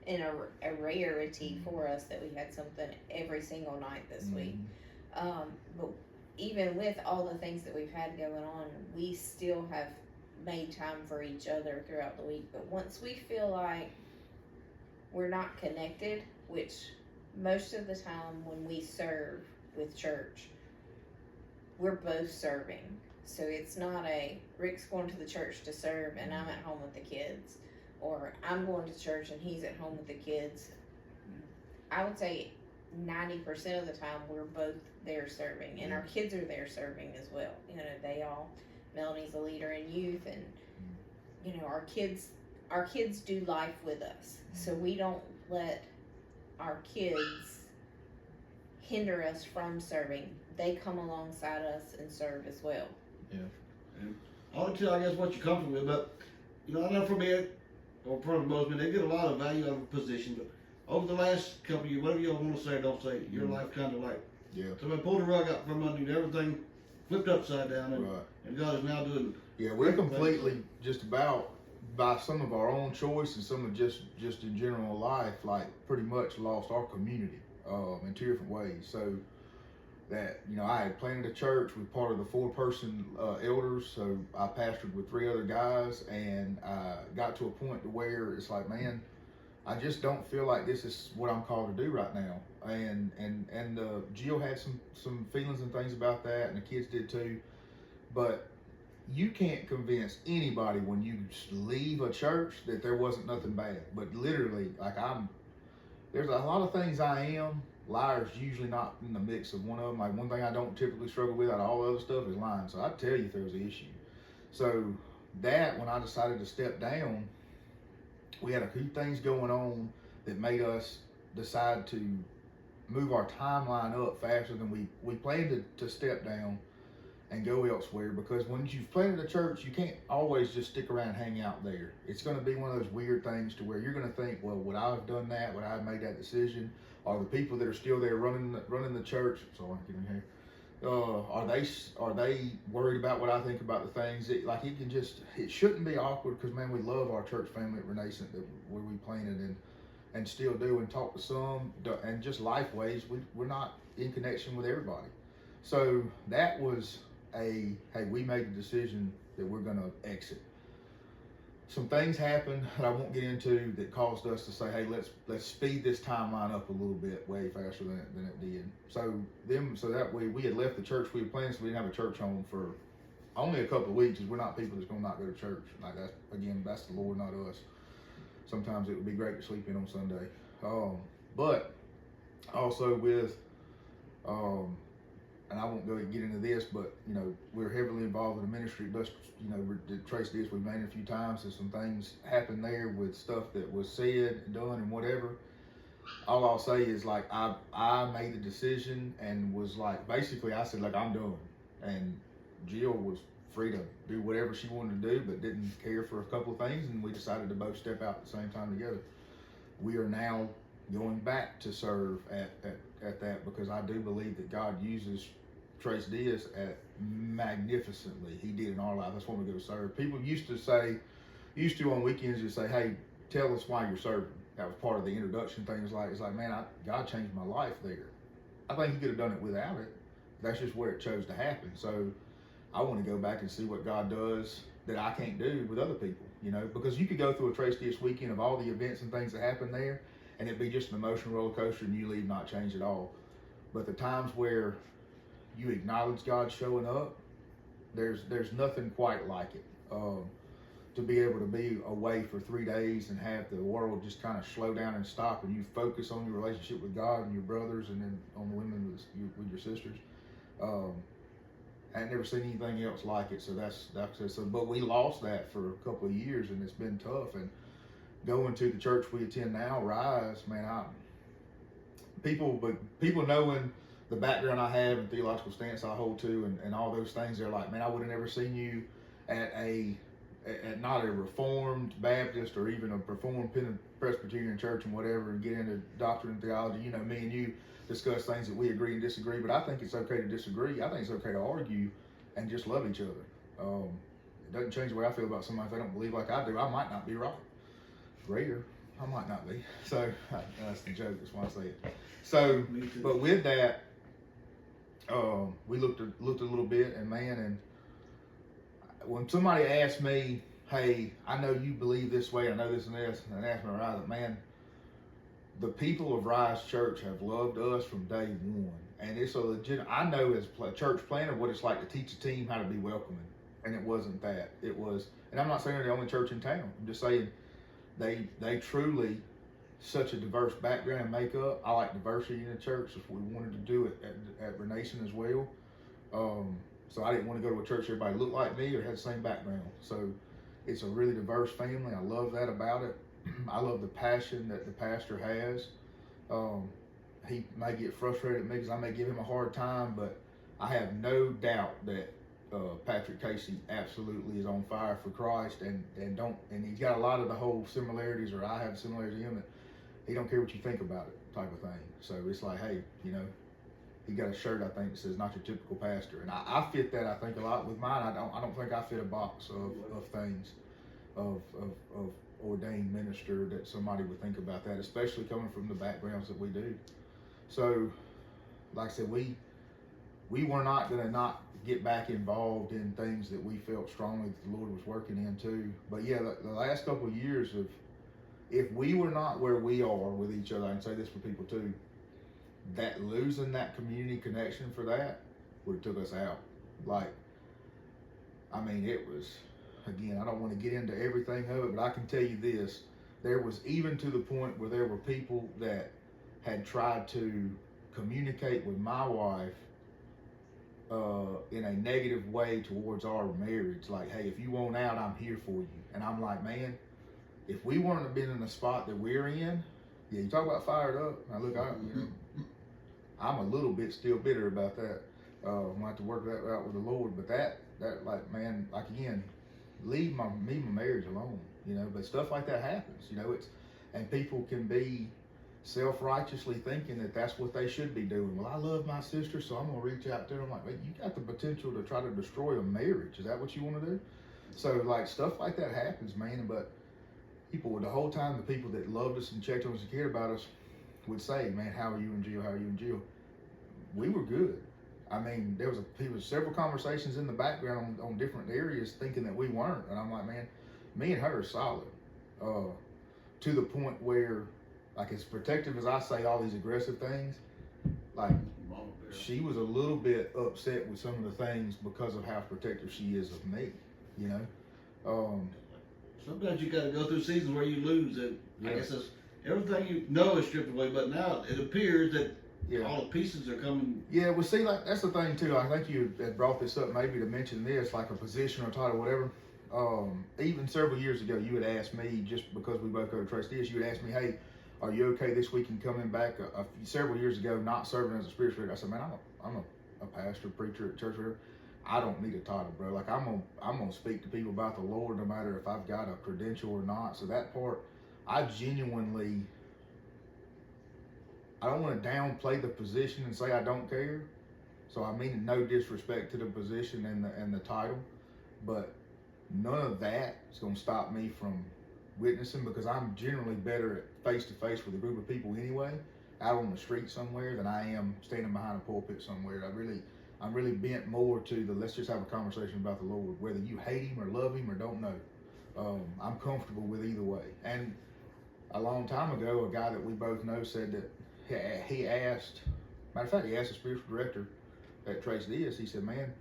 and a rarity for us that we had something every single night this week. But even with all the things that we've had going on, we still have made time for each other throughout the week. But once we feel like we're not connected, which most of the time when we serve with church, we're both serving. So it's not a Rick's going to the church to serve and I'm at home with the kids, or I'm going to church and he's at home with the kids. I would say 90% of the time we're both there serving, and our kids are there serving as well. Melanie's a leader in youth, and our kids do life with us, so we don't let our kids hinder us from serving. They come alongside us and serve as well. I'll tell, I guess, what you're comfortable with, but I know for me, or for most men, they get a lot of value out of a position, but over the last couple of years, whatever you want to say or don't say, your life kind of like, somebody pulled the rug out from under you, everything flipped upside down, and God is now doing. Yeah, we're completely just about, by some of our own choice and some of just in general life, like pretty much lost our community in two different ways. So that, I had planted a church with part of the 4-person elders, so I pastored with 3 other guys, and I got to a point to where it's like, man, I just don't feel like this is what I'm called to do right now. And Jill had some feelings and things about that, and the kids did too. But you can't convince anybody when you leave a church that there wasn't nothing bad. But literally, there's a lot of things I am. Liar's usually not in the mix of one of them. Like, one thing I don't typically struggle with out of all the other stuff is lying. So I'd tell you if there was an issue. So that, when I decided to step down, we had a few things going on that made us decide to move our timeline up faster than we planned to step down and go elsewhere, because when you've planted a church, you can't always just stick around and hang out there. It's going to be one of those weird things to where you're going to think, well, would I have done that? Would I have made that decision? Are the people that are still there running the church, sorry, get in here, are they worried about what I think about the things? It shouldn't be awkward, because, man, we love our church family at Renascent where we planted and still do, and talk to some, and just life ways, we're not in connection with everybody. So that was hey, we made the decision that we're going to exit. Some things happened that I won't get into that caused us to say, hey, let's speed this timeline up a little bit, way faster than it did. So that way we had left the church we had planned, so we didn't have a church home for only a couple of weeks, because we're not people that's going to not go to church. Like, that's the Lord, not us. Sometimes it would be great to sleep in on Sunday. But also with, and I won't go and get into this, but, we're heavily involved in the ministry. But, Trace this, we've made it a few times. There's some things happened there with stuff that was said and done and whatever. All I'll say is, like, I made the decision and was like, basically I said, like, I'm done. And Jill was free to do whatever she wanted to do, but didn't care for a couple of things, and we decided to both step out at the same time together. We are now going back to serve at that, because I do believe that God uses Trace Diaz magnificently. He did in our life. That's when we go to serve. People used to on weekends just say, hey, tell us why you're serving. That was part of the introduction thing. It's like, man, God changed my life there. I think he could have done it without it. That's just where it chose to happen. So I want to go back and see what God does that I can't do with other people, because you could go through a Trace Diaz weekend of all the events and things that happen there, and it'd be just an emotional roller coaster, and you leave not changed at all. But the times where you acknowledge God showing up, there's nothing quite like it. To be able to be away for 3 days and have the world just kind of slow down and stop, and you focus on your relationship with God and your brothers, and then on the women with your sisters. I had never seen anything else like it. So that's so. But we lost that for a couple of years, and it's been tough. And going to the church we attend now, Rise, man, people knowing the background I have and theological stance I hold to, and all those things, they're like, man, I would have never seen you at not a Reformed Baptist or even a Reformed Presbyterian church and whatever, and get into doctrine and theology. You know, me and you discuss things that we agree and disagree, but I think it's okay to disagree. I think it's okay to argue and just love each other. It doesn't change the way I feel about somebody if they don't believe like I do. I might not be right. Greater, I might not be. So that's the joke. That's why I say it. So, but with that, we looked a little bit, and man, and when somebody asked me, hey, I know you believe this way, I know this and this, and asked me, right, man, the people of Rise Church have loved us from day one. And it's a legit, I know as a church planner what it's like to teach a team how to be welcoming. And it wasn't that. It was, and I'm not saying they're the only church in town. I'm just saying they truly, such a diverse background and makeup. I like diversity in the church. If we wanted to do it at Renation as well. So I didn't want to go to a church everybody looked like me or had the same background. So it's a really diverse family. I love that about it. I love the passion that the pastor has. He may get frustrated at me because I may give him a hard time, but I have no doubt that Patrick Casey absolutely is on fire for Christ, and he's got a lot of the whole similarities, or I have similarities to him, that he don't care what you think about it type of thing. So it's like, hey, you know, he got a shirt I think that says "Not your typical pastor," and I fit that I think a lot with mine. I don't think I fit a box of things of ordained minister that somebody would think about that, especially coming from the backgrounds that we do. So, like I said, we were not going to not get back involved in things that we felt strongly that the Lord was working into. But yeah, the last couple of years of, if we were not where we are with each other, I can say this for people too, that losing that community connection for that would have took us out. Like, I mean, it was, again, I don't want to get into everything of it, but I can tell you this, there was even to the point where there were people that had tried to communicate with my wife in a negative way towards our marriage. Like, hey, if you want out, I'm here for you. And I'm like, man, if we weren't have been in the spot that we're in, yeah, you talk about fired up. Now look, I'm a little bit still bitter about that. I'm gonna have to work that out with the Lord. But that like, man, like again, leave my marriage alone, you know. But stuff like that happens, you know. And people can be self-righteously thinking that that's what they should be doing. Well, I love my sister, so I'm gonna reach out to her. I'm like, wait, you got the potential to try to destroy a marriage. Is that what you want to do? So like stuff like that happens, man. But people, the whole time, the people that loved us and checked on us and cared about us would say, man, how are you and Jill? How are you and Jill? We were good. I mean, there was several conversations in the background on different areas thinking that we weren't. And I'm like, man, me and her are solid. To the point where, like, as protective as I say all these aggressive things, like, she was a little bit upset with some of the things because of how protective she is of me, you know? Sometimes you got to go through seasons where you lose it. Yeah. I guess it's, everything you know is stripped away, but now it appears that all the pieces are coming. Yeah, well, see, like, that's the thing, too. I think you had brought this up maybe to mention this, like a position or title, whatever. Even several years ago, you had asked me, just because we both go to Trace DS, you had asked me, hey, are you okay this week in coming back several years ago, not serving as a spiritual leader? I said, man, I'm a pastor, preacher at church, whatever. I don't need a title, bro. Like, I'm gonna speak to people about the Lord no matter if I've got a credential or not. So that part, I genuinely, I don't want to downplay the position and say I don't care. So I mean no disrespect to the position and the title, but none of that is gonna stop me from witnessing, because I'm generally better at face-to-face with a group of people anyway, out on the street somewhere, than I am standing behind a pulpit somewhere. I'm really bent more to the let's just have a conversation about the Lord, whether you hate him or love him or don't know. I'm comfortable with either way. And a long time ago, a guy that we both know said that he asked, matter of fact, he asked the spiritual director at Trace DS, he said, man,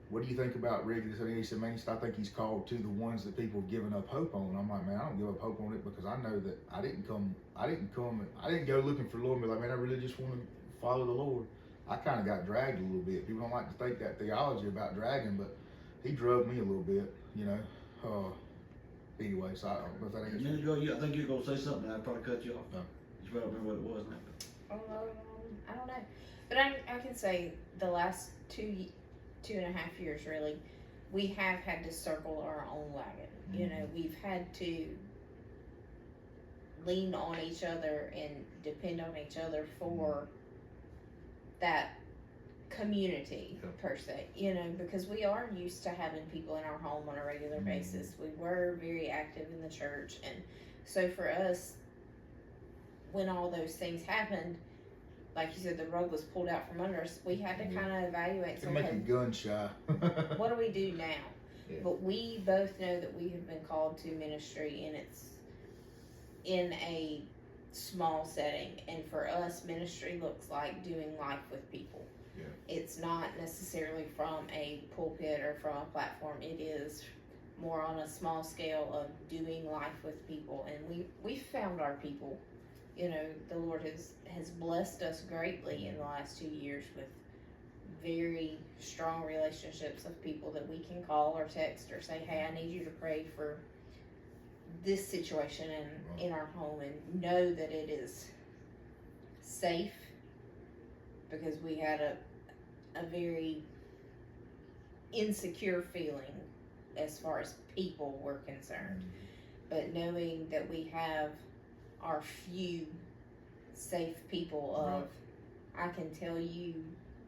what do you think about Rick? He said, man, I think he's called to the ones that people have given up hope on. I'm like, man, I don't give up hope on it, because I know that I didn't go looking for the Lord and be like, man, I really just want to follow the Lord. I kind of got dragged a little bit. People don't like to think that theology about dragging, but he drugged me a little bit, you know. Anyway, so I don't know if that answers. A minute ago, I think you were going to say something, and I probably cut you off. No. You probably remember what it was now. Oh, no, I don't know, but I can say the last 2.5 years really, we have had to circle our own wagon. You know, we've had to lean on each other and depend on each other for that community per se, you know, because we are used to having people in our home on a regular basis. We were very active in the church, and so for us, when all those things happened, like you said, the rug was pulled out from under us. We had to kind of evaluate. It can make you gun shy. What do we do now? Yeah. But we both know that we have been called to ministry, and it's in a small setting. And for us, ministry looks like doing life with people. Yeah. It's not necessarily from a pulpit or from a platform. It is more on a small scale of doing life with people. And we found our people. You know, the Lord has blessed us greatly in the last 2 years with very strong relationships of people that we can call or text or say, hey, I need you to pray for this situation in our home, and know that it is safe, because we had a very insecure feeling as far as people were concerned. But knowing that we have our few safe people of, I can tell you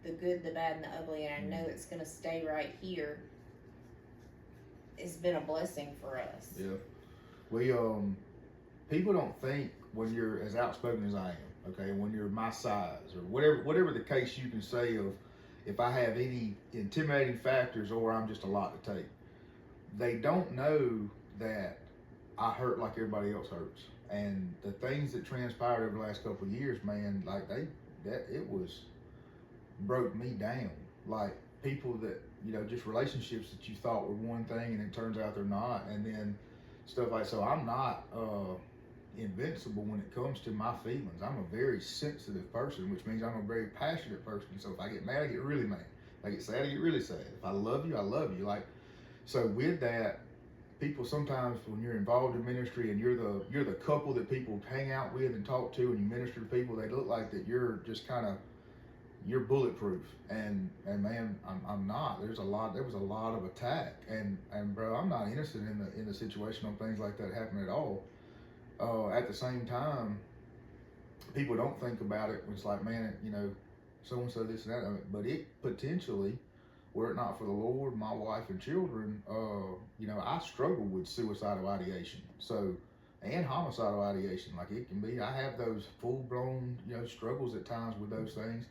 the good, the bad, and the ugly, and I know it's going to stay right here, it's been a blessing for us. Yeah. We, people don't think when you're as outspoken as I am, okay, when you're my size, or whatever the case you can say of, if I have any intimidating factors or I'm just a lot to take, they don't know that I hurt like everybody else hurts. And the things that transpired over the last couple of years, man, like it broke me down. Like people that, you know, just relationships that you thought were one thing and it turns out they're not. And then stuff like, so I'm not invincible when it comes to my feelings. I'm a very sensitive person, which means I'm a very passionate person. So if I get mad, I get really mad. If I get sad, I get really sad. If I love you, I love you. Like, so with that, people sometimes, when you're involved in ministry and you're the couple that people hang out with and talk to and you minister to people, they look like that you're just kind of, you're bulletproof. And man, I'm not. There was a lot of attack, and bro, I'm not innocent in the situation on things like that happening at all. At the same time, people don't think about it. It's like, man, you know, so and so this and that, but it potentially, were it not for the Lord, my wife and children, you know, I struggle with suicidal ideation. So, and homicidal ideation. Like it can be, I have those full blown, you know, struggles at times with those things.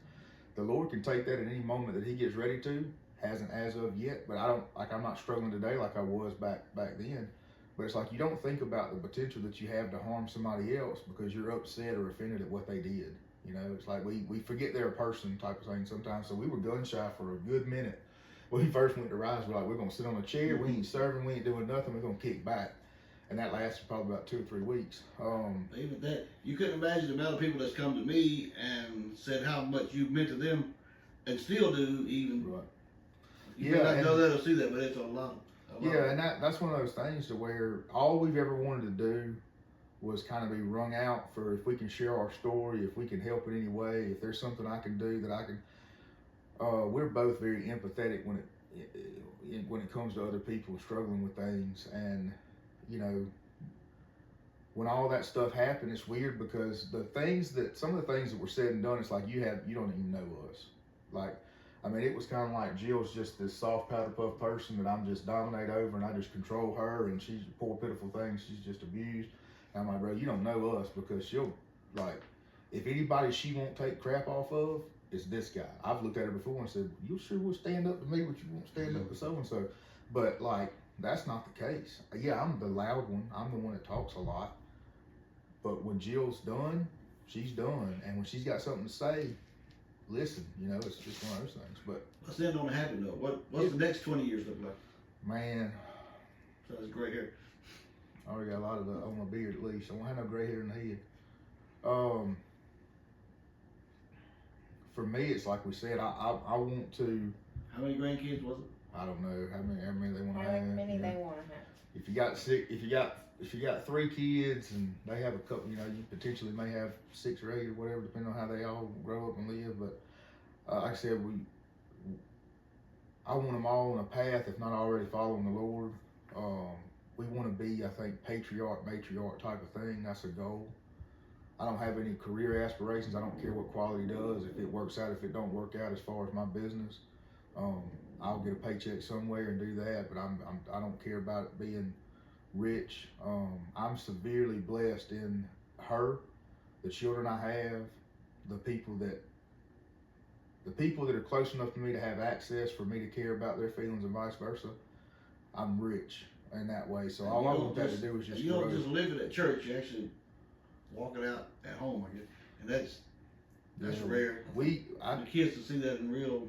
The Lord can take that at any moment that He gets ready to. Hasn't as of yet, but I'm not struggling today like I was back then. But it's like you don't think about the potential that you have to harm somebody else because you're upset or offended at what they did. You know, it's like we forget they're a person type of thing sometimes. So we were gun shy for a good minute. When we first went to Rise, we're like, we're going to sit on a chair, we ain't serving, we ain't doing nothing, we're going to kick back. And that lasted probably about 2 or 3 weeks. Even that, you couldn't imagine the amount of people that's come to me and said how much you meant to them, and still do even. Right. You may not know that or see that, but it's a lot. Yeah, and that's one of those things to where all we've ever wanted to do was kind of be wrung out for if we can share our story, if we can help in any way, if there's something I can do that I can. We're both very empathetic when it comes to other people struggling with things, and you know, when all that stuff happened, it's weird because some of the things that were said and done, it's like you don't even know us. Like, I mean, it was kind of like Jill's just this soft powder puff person that I'm just dominate over and I just control her, and she's a poor pitiful thing. She's just abused. And I'm like, bro, you don't know us, because she'll, like, if anybody she won't take crap off of, it's this guy. I've looked at her before and said, you sure will stand up to me, but you won't stand up to so-and-so. But, like, that's not the case. Yeah, I'm the loud one. I'm the one that talks a lot. But when Jill's done, she's done. And when she's got something to say, listen, you know, it's just one of those things. But let's end on a happy note. What's the next 20 years look like? Man. So that's gray hair. I already got a lot of on my beard at least. I won't have no gray hair in the head. For me, it's like we said, I want to. How many grandkids was it? I don't know how many they want to have. However many they want to have. If you got if you got 3 kids and they have a couple, you know, you potentially may have 6 or 8 or whatever, depending on how they all grow up and live. But like I said, I want them all on a path, if not already following the Lord. We want to be, I think, patriarch, matriarch type of thing. That's a goal. I don't have any career aspirations. I don't care what quality does. If it works out, if it don't work out as far as my business, I'll get a paycheck somewhere and do that. But I don't care about it being rich. I'm severely blessed in her, the children I have, the people that are close enough to me to have access for me to care about their feelings and vice versa. I'm rich in that way. So all I want that to do is just you grow. don't just live it at church. You actually walk it out at home, I guess. And that's rare. The kids to see that in real.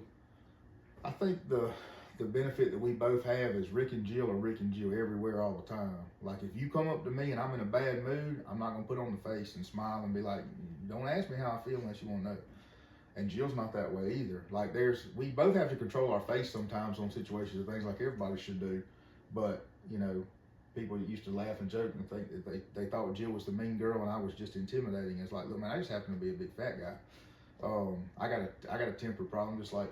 I think the benefit that we both have is Rick and Jill are Rick and Jill everywhere all the time. Like if you come up to me and I'm in a bad mood, I'm not gonna put on the face and smile and be like, don't ask me how I feel unless you want to know. And Jill's not that way either. Like we both have to control our face sometimes on situations and things like everybody should do. But, you know, people used to laugh and joke and think that they thought Jill was the mean girl and I was just intimidating. It's like, look, man, I just happen to be a big fat guy. I got a temper problem just like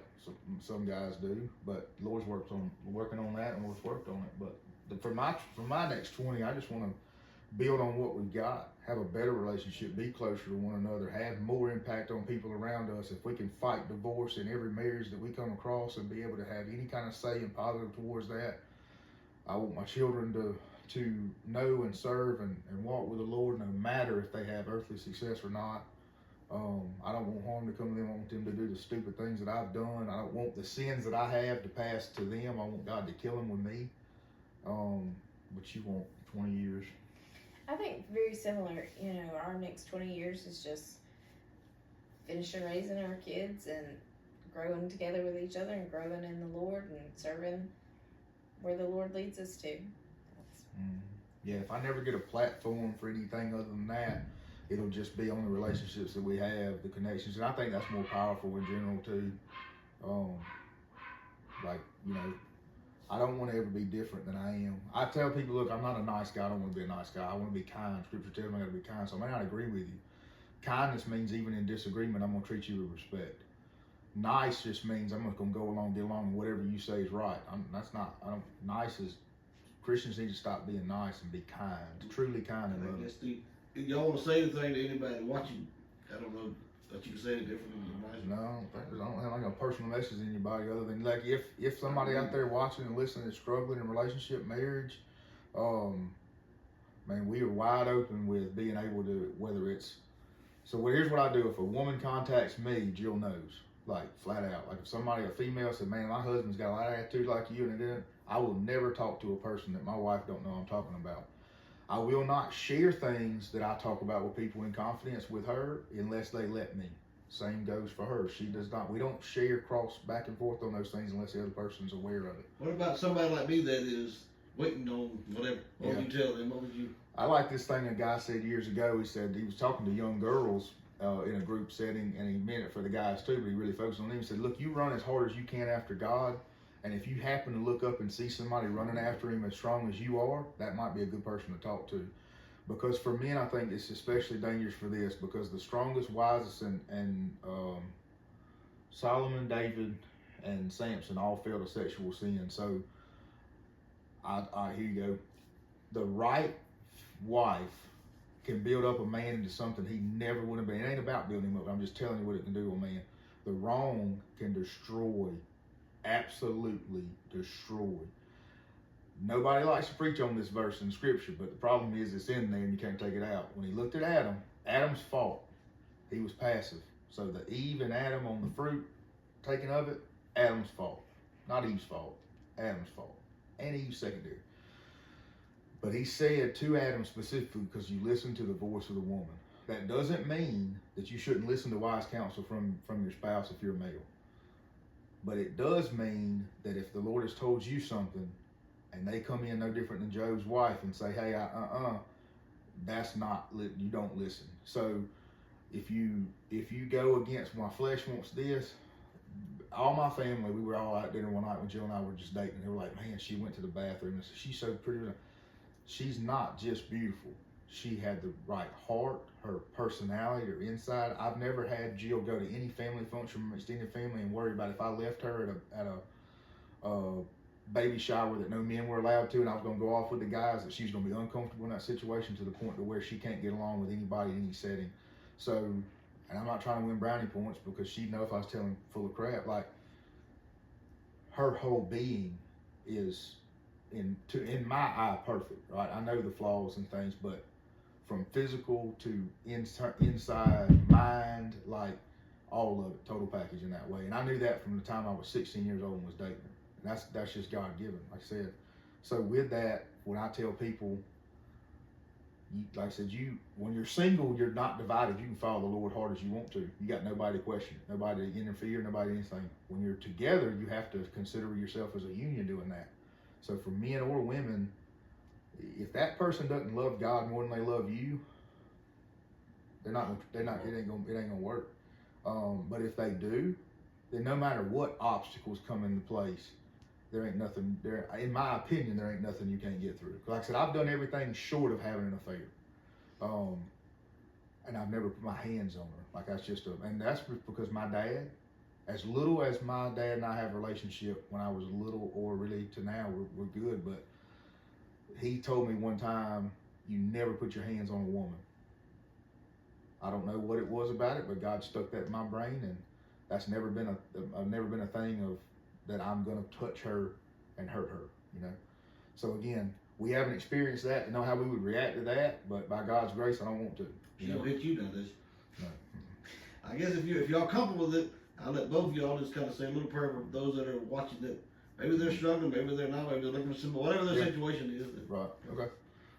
some guys do, but Lord's working on that and Lord's worked on it. But for my next 20, I just want to build on what we've got, have a better relationship, be closer to one another, have more impact on people around us. If we can fight divorce in every marriage that we come across and be able to have any kind of say and positive towards that, I want my children to know and serve and walk with the Lord no matter if they have earthly success or not. I don't want harm to come to them. I want them to do the stupid things that I've done. I don't want the sins that I have to pass to them. I want God to kill them with me. But you want 20 years. I think very similar. You know, our next 20 years is just finishing raising our kids and growing together with each other and growing in the Lord and serving where the Lord leads us to. Yeah, if I never get a platform for anything other than that, it'll just be on the relationships that we have, the connections, and I think that's more powerful in general too. Like, you know, I don't want to ever be different than I am. I tell people, look, I'm not a nice guy. I don't want to be a nice guy. I want to be kind. Scripture tells me I got to be kind. So I may not agree with you. Kindness means even in disagreement, I'm going to treat you with respect. Nice just means I'm just going to go along, get along, and whatever you say is right. Nice is, Christians need to stop being nice and be kind, truly kind and loving. Y'all want to say anything to anybody watching? I don't know that you can say it differently than No, I don't have like a personal message to anybody other than like if somebody out there watching and listening is struggling in relationship, marriage, man, we are wide open with being able to, whether it's, here's what I do. If a woman contacts me, Jill knows, like flat out. Like if a female said, man, my husband's got a lot of attitude like you, and it didn't, I will never talk to a person that my wife don't know I'm talking about. I will not share things that I talk about with people in confidence with her unless they let me. Same goes for her. She does not. We don't share cross back and forth on those things unless the other person's aware of it. What about somebody like me that is waiting on whatever? What would you tell them? What would you? I like this thing a guy said years ago. He said he was talking to young girls in a group setting, and he meant it for the guys too, but he really focused on them. He said, look, you run as hard as you can after God, and if you happen to look up and see somebody running after him as strong as you are, that might be a good person to talk to. Because for men, I think it's especially dangerous for this, because the strongest, wisest, and Solomon, David, and Samson all fell to sexual sin. So, here you go. The right wife can build up a man into something he never would have been. It ain't about building him up. I'm just telling you what it can do to a man. The wrong can destroy, absolutely destroy. Nobody likes to preach on this verse in Scripture, but the problem is it's in there and you can't take it out. When he looked at Adam, Adam's fault. He was passive. So the Eve and Adam on the fruit, taking of it, Adam's fault. Not Eve's fault, Adam's fault. And Eve's secondary. But he said to Adam specifically, because you listen to the voice of the woman. That doesn't mean that you shouldn't listen to wise counsel from your spouse if you're a male. But it does mean that if the Lord has told you something, and they come in no different than Job's wife and say, hey, that's not, you don't listen. So if you go against my flesh wants this, all my family, we were all out dinner one night when Jill and I were just dating. They were like, man, she went to the bathroom and said, she's so pretty. she's not just beautiful. She had the right heart, her personality, her inside. I've never had Jill go to any family function from extended family and worry about if I left her at a baby shower that no men were allowed to, and I was going to go off with the guys, that she's going to be uncomfortable in that situation to the point to where she can't get along with anybody in any setting. So, and I'm not trying to win brownie points, because she'd know if I was telling full of crap. Like, her whole being is in my eye perfect, right? I know the flaws and things, but from physical to inside, mind, like all of it, total package in that way. And I knew that from the time I was 16 years old and was dating her. And that's just God given, like I said. So with that, when I tell people, like I said, when you're single, you're not divided. You can follow the Lord hard as you want to. You got nobody to question, nobody to interfere, nobody anything. When you're together, you have to consider yourself as a union doing that. So for men or women, if that person doesn't love God more than they love you, it ain't gonna work. But if they do, then no matter what obstacles come into place, there ain't nothing there. In my opinion, there ain't nothing you can't get through. Like I said, I've done everything short of having an affair, and I've never put my hands on her. Like and that's because my dad, as little as my dad and I have a relationship when I was little, or really to now, we're good. But he told me one time, you never put your hands on a woman. I don't know what it was about it, but God stuck that in my brain, and that's never been a thing of that I'm gonna touch her and hurt her, you know. So again, we haven't experienced that to know how we would react to that, but by God's grace, I don't want to. She'll hit you now, does she? No. I guess if y'all comfortable with it, I'll let both of y'all just kind of say a little prayer for those that are watching that. Maybe they're struggling, maybe they're not, maybe they're looking for something, whatever their situation is. Right. Okay.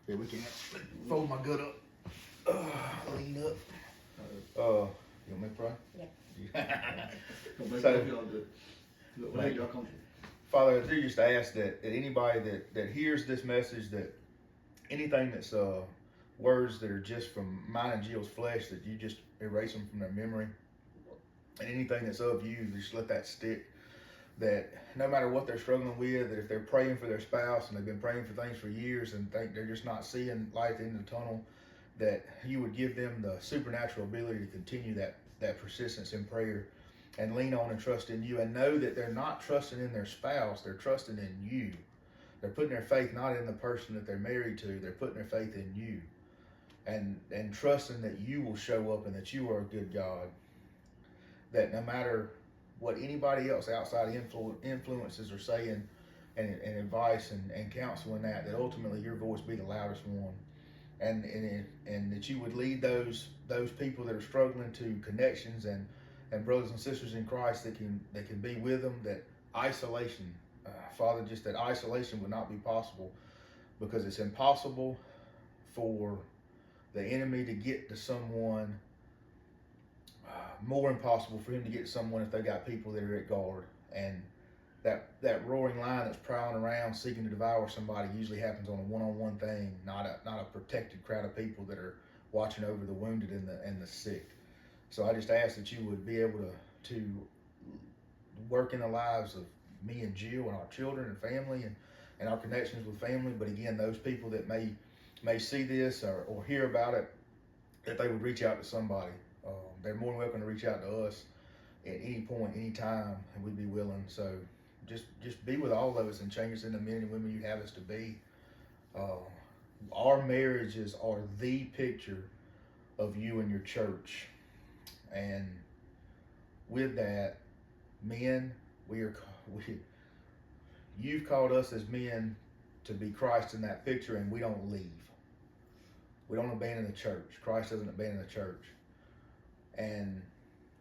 Yeah, we can fold my gut up. Lean up. You want me to pray? Yeah. So, y'all do it. Whatever y'all comfortable. Father, I do just ask that anybody that hears this message, that anything that's words that are just from mine and Jill's flesh, that you just erase them from their memory, and anything that's of you, just let that stick. That no matter what they're struggling with, that if they're praying for their spouse and they've been praying for things for years and think they're just not seeing light at the end of the tunnel, that you would give them the supernatural ability to continue that persistence in prayer and lean on and trust in you, and know that they're not trusting in their spouse, they're trusting in you. They're putting their faith not in the person that they're married to, they're putting their faith in you, and trusting that you will show up and that you are a good God, that no matter what anybody else outside influences are saying and advice and counsel in that ultimately your voice be the loudest one, and that you would lead those people that are struggling to connections and brothers and sisters in Christ that can be with them, that isolation, Father, just that isolation would not be possible, because it's impossible for the enemy to get to someone, more impossible for him to get to someone if they got people that are at guard. And that roaring lion that's prowling around seeking to devour somebody usually happens on a one-on-one thing, not a protected crowd of people that are watching over the wounded and the sick. So I just ask that you would be able to work in the lives of me and Jill and our children and family and our connections with family. But again, those people that may see this or hear about it, that they would reach out to somebody. They're more than welcome to reach out to us at any point, any time, and we'd be willing. So just be with all of us and change us into men and women you have us to be. Our marriages are the picture of you and your church. And with that, men, you've called us as men to be Christ in that picture, and we don't leave. We don't abandon the church. Christ doesn't abandon the church. And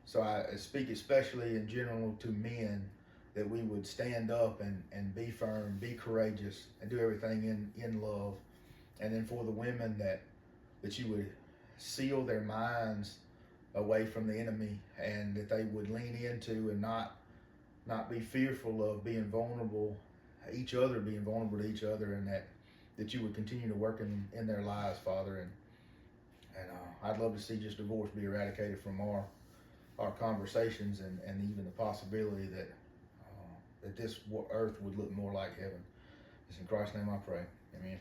so I speak especially in general to men, that we would stand up and be firm, be courageous, and do everything in love. And then for the women, that you would seal their minds away from the enemy, and that they would lean into and not be fearful of being vulnerable, being vulnerable to each other, and that you would continue to work in their lives, Father. And I'd love to see just divorce be eradicated from our conversations, and even the possibility that this earth would look more like heaven. It's in Christ's name I pray. Amen.